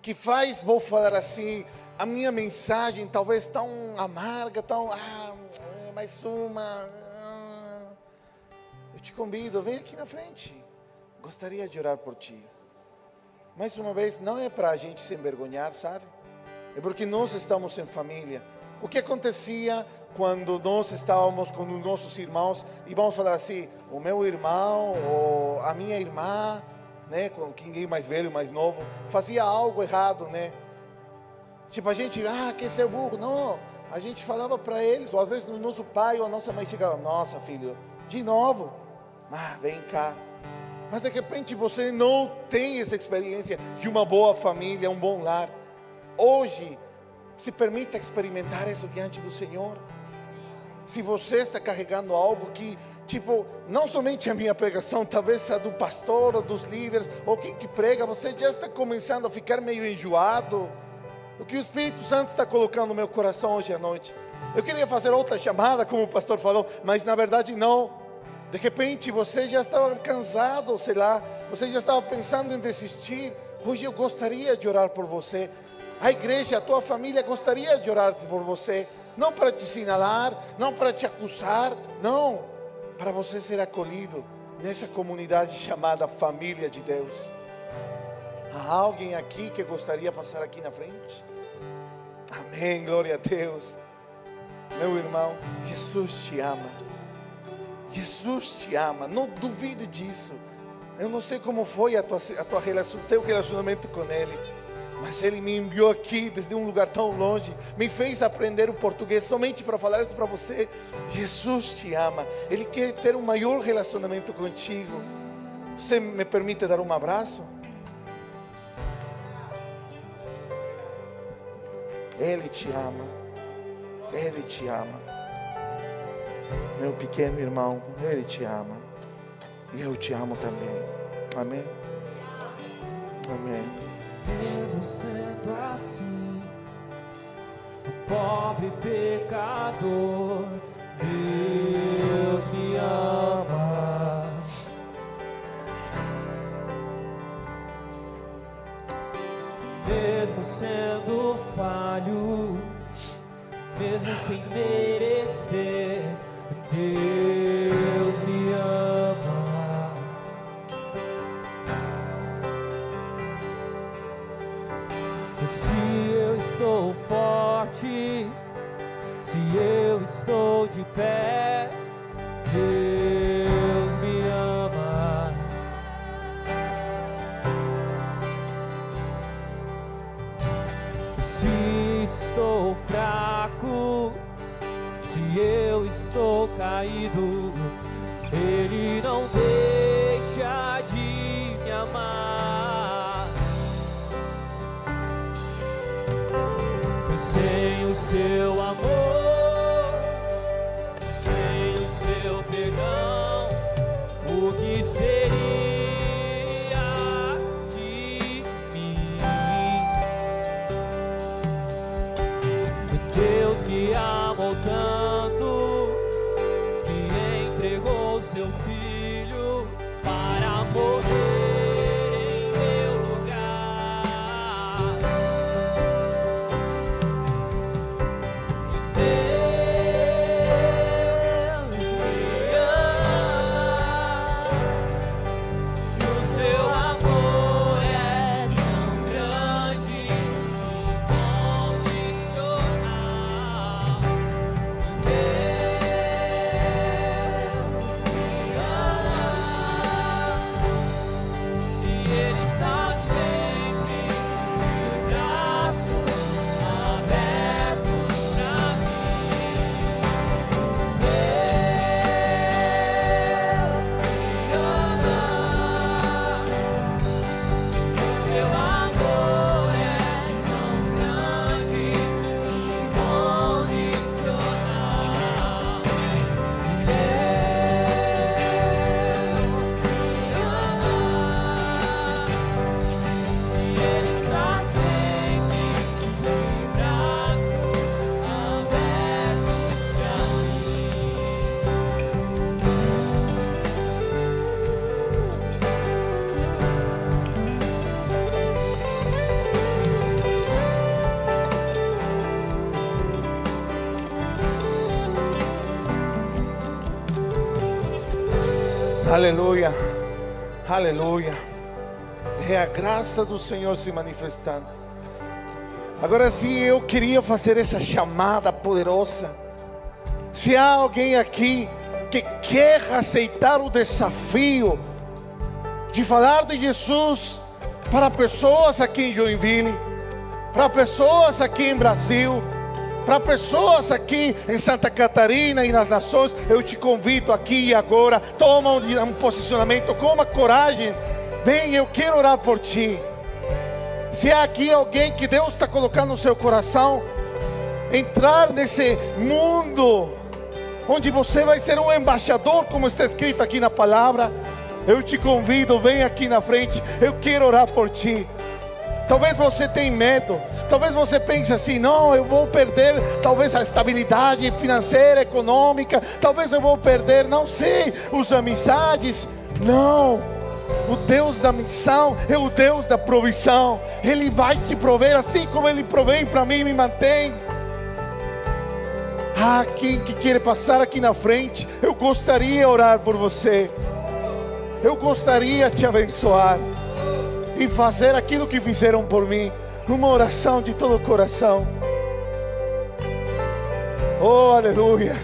que faz, vou falar assim, a minha mensagem talvez tão amarga, tão, mais uma, eu te convido, vem aqui na frente. Gostaria de orar por ti. Mais uma vez, não é para a gente se envergonhar, sabe? É porque nós estamos em família. O que acontecia quando nós estávamos com os nossos irmãos, e vamos falar assim, o meu irmão ou a minha irmã, né, com quem é mais velho, mais novo, fazia algo errado, né? Tipo, a gente, quer ser burro. Não, a gente falava para eles, ou às vezes o nosso pai ou a nossa mãe chegava, nossa filho, de novo, vem cá. Mas de repente você não tem essa experiência de uma boa família, um bom lar. Hoje, se permita experimentar isso diante do Senhor. Se você está carregando algo que, tipo, não somente a minha pregação, talvez a do pastor ou dos líderes, ou quem que prega, você já está começando a ficar meio enjoado. O que o Espírito Santo está colocando no meu coração hoje à noite. Eu queria fazer outra chamada, como o pastor falou, mas na verdade não. De repente você já estava cansado, sei lá, você já estava pensando em desistir. Hoje eu gostaria de orar por você. A igreja, a tua família gostaria de orar por você. Não para te sinalar, não para te acusar, não. Para você ser acolhido nessa comunidade chamada família de Deus. Há alguém aqui que gostaria de passar aqui na frente? Amém, glória a Deus. Meu irmão, Jesus te ama. Jesus te ama, não duvide disso. Eu não sei como foi tua relação, teu relacionamento com Ele, mas Ele me enviou aqui desde um lugar tão longe, me fez aprender o português somente para falar isso para você. Jesus te ama, Ele quer ter um maior relacionamento contigo. Você me permite dar um abraço? Ele te ama, Ele te ama. Meu pequeno irmão, Ele te ama. E eu te amo também. Amém? Amém. Mesmo sendo assim, o pobre pecador, Deus me ama. Mesmo sendo falho, mesmo sem merecer, Deus me ama. Se eu estou forte, se eu estou de pé, Deus me ama. Se estou fraco, se eu estou caído, Ele não deixa de me amar. Sem o seu amor, sem o seu perdão, o que seria de mim? Deus me amou tanto que entregou seu filho para morrer em meu lugar. Deus me ama, e o seu amor é tão grande e incondicional. Deus me ama, e Ele está sempre de braços abertos pra mim. Deus me ama, o seu amor é tão grande e incondicional. Deus me ama, e Ele está sempre de braços abertos pra mim. Aleluia, aleluia. É a graça do Senhor se manifestando. Agora sim, eu queria fazer essa chamada poderosa. Se há alguém aqui que quer aceitar o desafio de falar de Jesus para pessoas aqui em Joinville, para pessoas aqui em Brasil, para pessoas aqui em Santa Catarina e nas nações, eu te convido aqui e agora, toma um posicionamento, com uma coragem, vem, eu quero orar por ti. Se há aqui alguém que Deus está colocando no seu coração, entrar nesse mundo, onde você vai ser um embaixador, como está escrito aqui na palavra, eu te convido, vem aqui na frente, eu quero orar por ti. Talvez você tenha medo, talvez você pense assim, não, eu vou perder talvez a estabilidade financeira, econômica, talvez eu vou perder, não sei, as amizades. Não, o Deus da missão é o Deus da provisão. Ele vai te prover assim como Ele provém para mim e me mantém. Quem que quer passar aqui na frente, eu gostaria de orar por você, eu gostaria de te abençoar e fazer aquilo que fizeram por mim, uma oração de todo o coração. Oh, aleluia,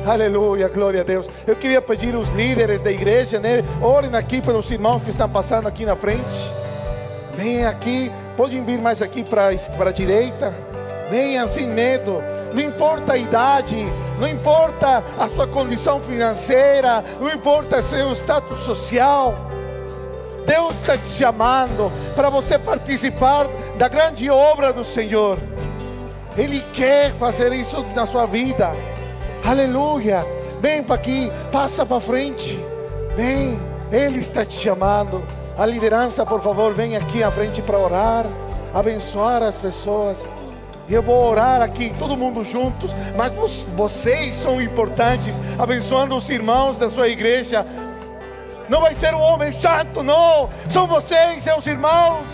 aleluia, glória a Deus. Eu queria pedir os líderes da igreja, né? Orem aqui pelos irmãos que estão passando aqui na frente. Venham aqui, podem vir mais aqui para a direita. Venham sem medo. Não importa a idade, não importa a sua condição financeira, não importa o seu status social. Deus está te chamando para você participar da grande obra do Senhor. Ele quer fazer isso na sua vida. Aleluia. Vem para aqui, passa para frente. Vem, Ele está te chamando. A liderança, por favor, vem aqui à frente para orar, abençoar as pessoas. E eu vou orar aqui, todo mundo juntos. Mas vocês são importantes, abençoando os irmãos da sua igreja. Não vai ser um homem santo, não. São vocês, seus irmãos.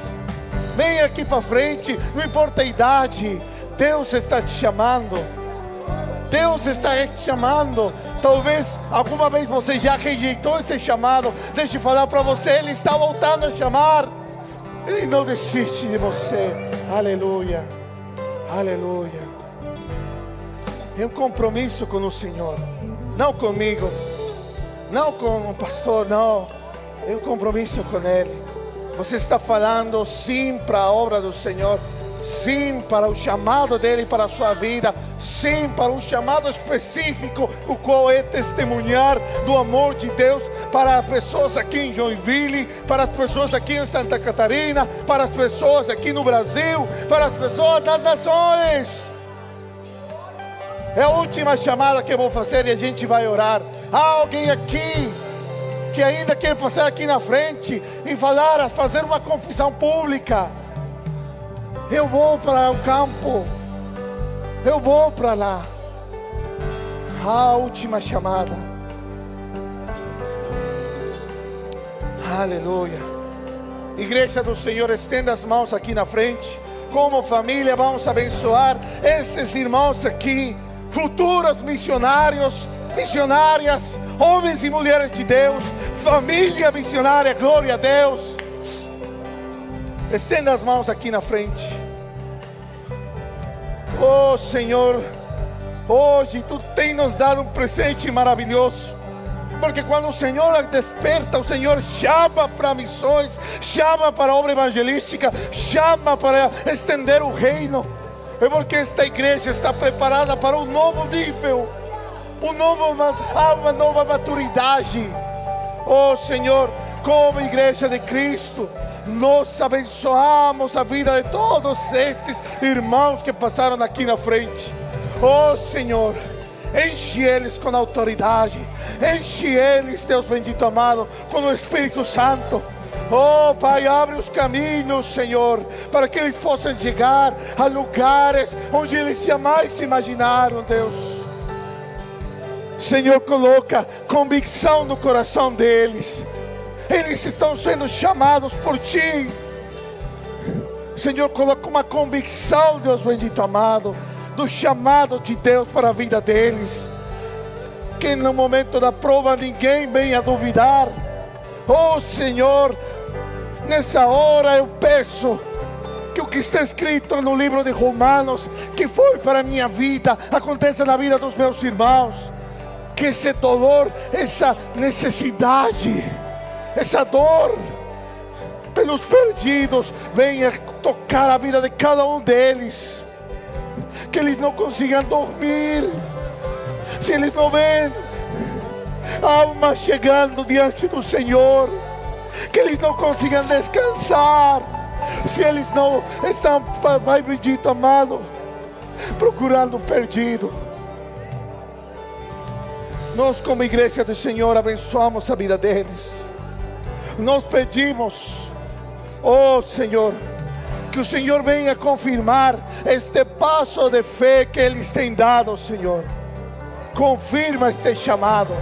Vem aqui para frente, não importa a idade. Deus está te chamando. Deus está te chamando. Talvez alguma vez você já rejeitou esse chamado. Deixa eu falar para você, Ele está voltando a chamar. Ele não desiste de você. Aleluia, aleluia. É um compromisso com o Senhor, não comigo, não com o pastor, não. É um compromisso com Ele. Você está falando sim para a obra do Senhor, sim para o chamado dEle para a sua vida, sim para um chamado específico, o qual é testemunhar do amor de Deus para as pessoas aqui em Joinville, para as pessoas aqui em Santa Catarina, para as pessoas aqui no Brasil, para as pessoas das nações. É a última chamada que eu vou fazer e a gente vai orar. Há alguém aqui que ainda quer passar aqui na frente e fazer uma confissão pública? Eu vou para o campo, eu vou para lá. A última chamada. Aleluia. Igreja do Senhor, estenda as mãos aqui na frente. Como família, vamos abençoar esses irmãos aqui, futuros missionários, missionárias, homens e mulheres de Deus, família missionária, glória a Deus. Estenda as mãos aqui na frente. Oh Senhor, hoje Tu tem nos dado um presente maravilhoso. Porque quando o Senhor desperta, o Senhor chama para missões, chama para a obra evangelística, chama para estender o reino. É porque esta igreja está preparada para um novo nível, uma nova maturidade. Oh Senhor, como igreja de Cristo, nós abençoamos a vida de todos estes irmãos que passaram aqui na frente. Oh Senhor, enche eles com autoridade, enche eles, Deus bendito amado, com o Espírito Santo. Oh Pai, abre os caminhos, Senhor, para que eles possam chegar a lugares onde eles jamais se imaginaram, Deus. Senhor, coloca convicção no coração deles. Eles estão sendo chamados por Ti. Senhor, coloca uma convicção, Deus bendito amado, do chamado de Deus para a vida deles. Que no momento da prova ninguém venha duvidar. Oh Senhor, nessa hora eu peço que o que está escrito no livro de Romanos, que foi para a minha vida, aconteça na vida dos meus irmãos. Que esse dolor, essa necessidade, essa dor pelos perdidos venha tocar a vida de cada um deles. Que eles não consigam dormir, se eles não veem almas chegando diante do Senhor. Que eles não consigam descansar, se eles não estão, Pai bendito amado, procurando o perdido. Nós, como igreja do Senhor, abençoamos a vida deles. Nós pedimos, oh Senhor, que o Senhor venha confirmar este passo de fé que eles têm dado, Senhor. Confirma este chamado,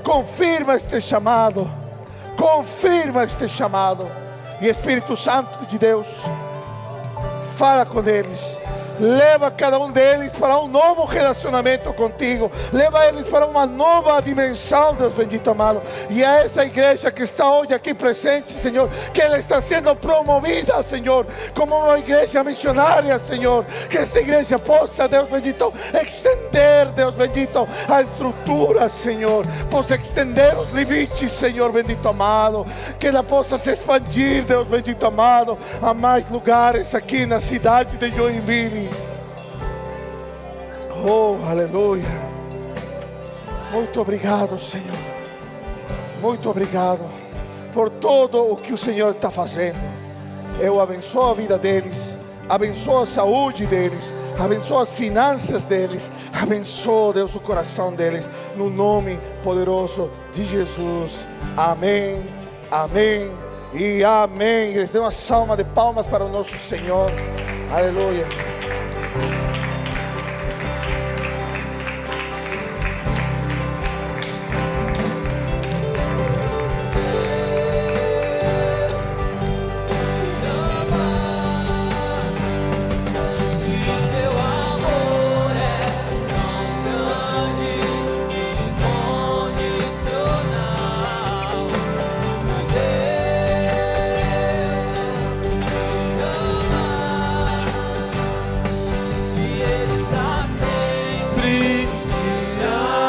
confirma este chamado, confirma este chamado. E Espírito Santo de Deus, fala com eles. Leva cada um deles para um novo relacionamento contigo. Leva eles para uma nova dimensão, Deus bendito amado. E é essa igreja que está hoje aqui presente, Senhor, que ela está sendo promovida, Senhor, como uma igreja missionária, Senhor. Que esta igreja possa, Deus bendito, extender, Deus bendito, a estrutura, Senhor. Possa estender os limites, Senhor bendito amado. Que ela possa se expandir, Deus bendito amado, a mais lugares aqui na cidade de Joinville. Oh, aleluia. Muito obrigado, Senhor. Muito obrigado por todo o que o Senhor está fazendo. Eu abençoo a vida deles, abençoo a saúde deles, abençoo as finanças deles, abençoo, Deus, o coração deles, no nome poderoso de Jesus. Amém, amém e amém. Eles dão uma salva de palmas para o nosso Senhor. Aleluia.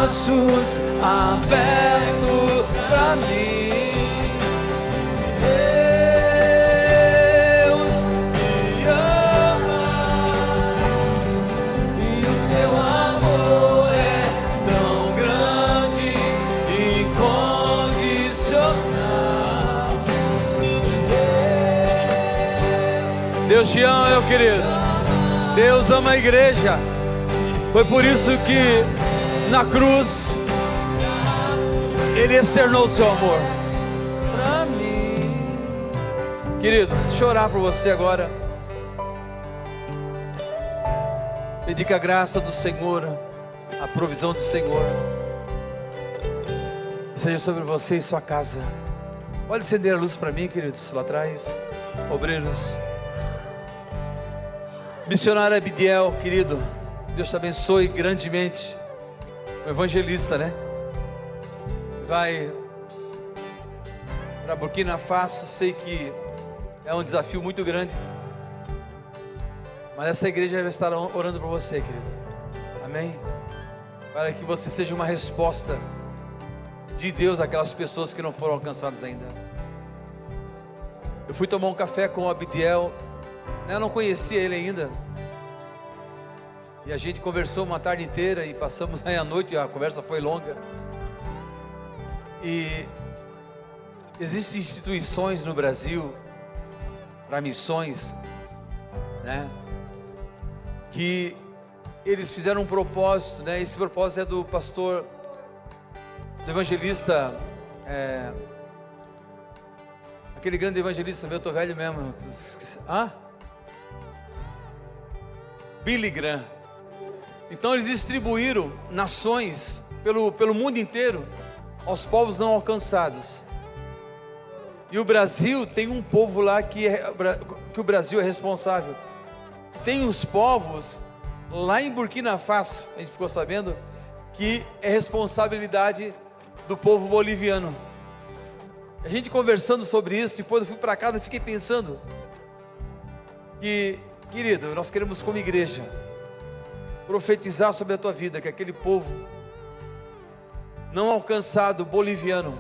Braços abertos pra mim, Deus me ama e o seu amor é tão grande e incondicional. Deus te ama, meu querido. Deus ama a igreja. Foi por isso que na cruz Ele externou o seu amor pra mim. Queridos, deixa eu orar por você agora. Pedir que a graça do Senhor, a provisão do Senhor seja sobre você e sua casa. Pode acender a luz para mim, queridos, lá atrás. Obreiros. Missionário Abidiel, querido, Deus te abençoe grandemente. Um evangelista, né? Vai para Burkina Faso, sei que é um desafio muito grande. Mas essa igreja vai estar orando por você, querido. Amém? Para que você seja uma resposta de Deus àquelas pessoas que não foram alcançadas ainda. Eu fui tomar um café com o Abidiel, eu não conhecia ele ainda, e a gente conversou uma tarde inteira e passamos aí a noite, a conversa foi longa. E existem instituições no Brasil para missões, né, que eles fizeram um propósito, né? Esse propósito é do pastor, do evangelista, aquele grande evangelista, eu tô velho mesmo. Billy Graham. Então eles distribuíram nações pelo mundo inteiro aos povos não alcançados. E o Brasil tem um povo lá que o Brasil é responsável. Tem uns povos lá em Burkina Faso, a gente ficou sabendo, que é responsabilidade do povo boliviano. A gente conversando sobre isso, depois eu fui para casa e fiquei pensando que, querido, nós queremos como igreja profetizar sobre a tua vida, que aquele povo não alcançado boliviano,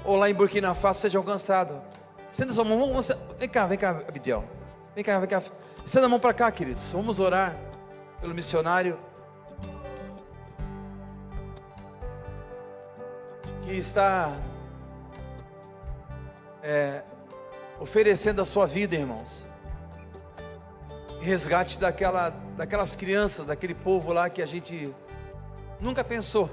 ou lá em Burkina Faso, seja alcançado. Senta sua mão, vem cá, Abidiel, vem cá, senta a mão para cá, queridos, vamos orar pelo missionário que está oferecendo a sua vida, irmãos, em resgate daquelas crianças, daquele povo lá que a gente nunca pensou.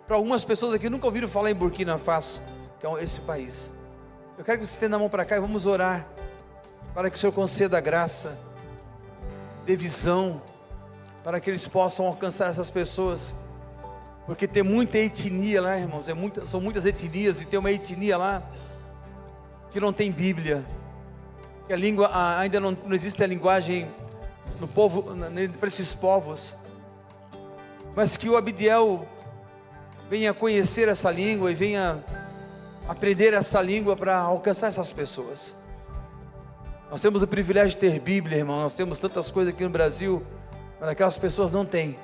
Para algumas pessoas aqui nunca ouviram falar em Burkina Faso, que é esse país. Eu quero que você estenda a mão para cá e vamos orar para que o Senhor conceda graça, dê visão, para que eles possam alcançar essas pessoas, porque tem muita etnia lá, irmãos, são muitas etnias, e tem uma etnia lá que não tem Bíblia, que a língua, ainda não existe a linguagem no povo, para esses povos, mas que o Abidiel venha conhecer essa língua e venha aprender essa língua para alcançar essas pessoas. Nós temos o privilégio de ter Bíblia, irmão, nós temos tantas coisas aqui no Brasil, mas aquelas pessoas não têm.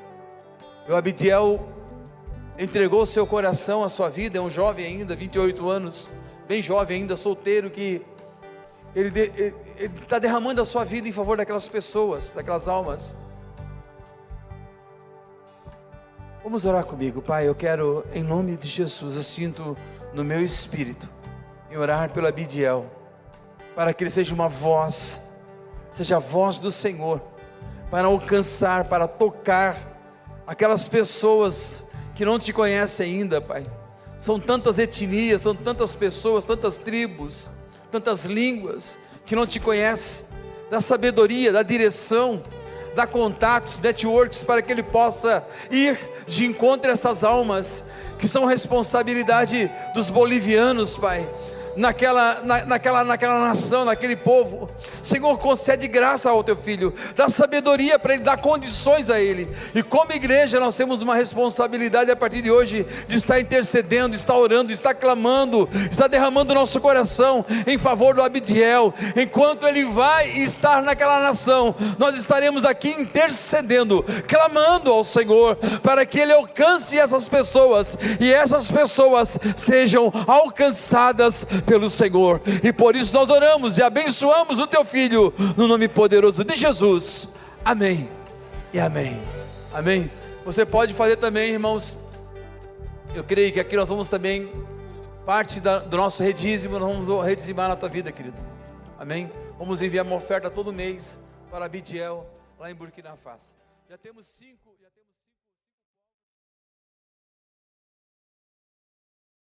O Abidiel entregou o seu coração, a sua vida, é um jovem ainda, 28 anos, bem jovem ainda, solteiro, que ele está derramando a sua vida em favor daquelas pessoas, daquelas almas. Vamos orar comigo, Pai. Eu quero, em nome de Jesus, eu sinto no meu espírito em orar pelo Abidiel, para que ele seja uma voz, seja a voz do Senhor, para alcançar, para tocar aquelas pessoas que não te conhecem ainda, Pai. São tantas etnias, são tantas pessoas, tantas tribos, tantas línguas que não te conhecem. Dá sabedoria, dá direção, dá contatos, networks, para que ele possa ir de encontro a essas almas que são responsabilidade dos bolivianos, Pai. Naquela nação, naquele povo. Senhor, concede graça ao teu filho, dá sabedoria para ele, dá condições a ele. E como igreja nós temos uma responsabilidade a partir de hoje, de estar intercedendo, de estar orando, de estar clamando, de estar derramando nosso coração em favor do Abidiel. Enquanto ele vai estar naquela nação, nós estaremos aqui intercedendo, clamando ao Senhor, para que ele alcance essas pessoas, e essas pessoas sejam alcançadas pelo Senhor. E por isso nós oramos e abençoamos o teu filho, no nome poderoso de Jesus. Amém e amém. Amém. Você pode fazer também, irmãos. Eu creio que aqui nós vamos também, parte do nosso redízimo, nós vamos redizimar na tua vida, querido. Amém. Vamos enviar uma oferta todo mês para Abidiel, lá em Burkina Faso. Já temos 5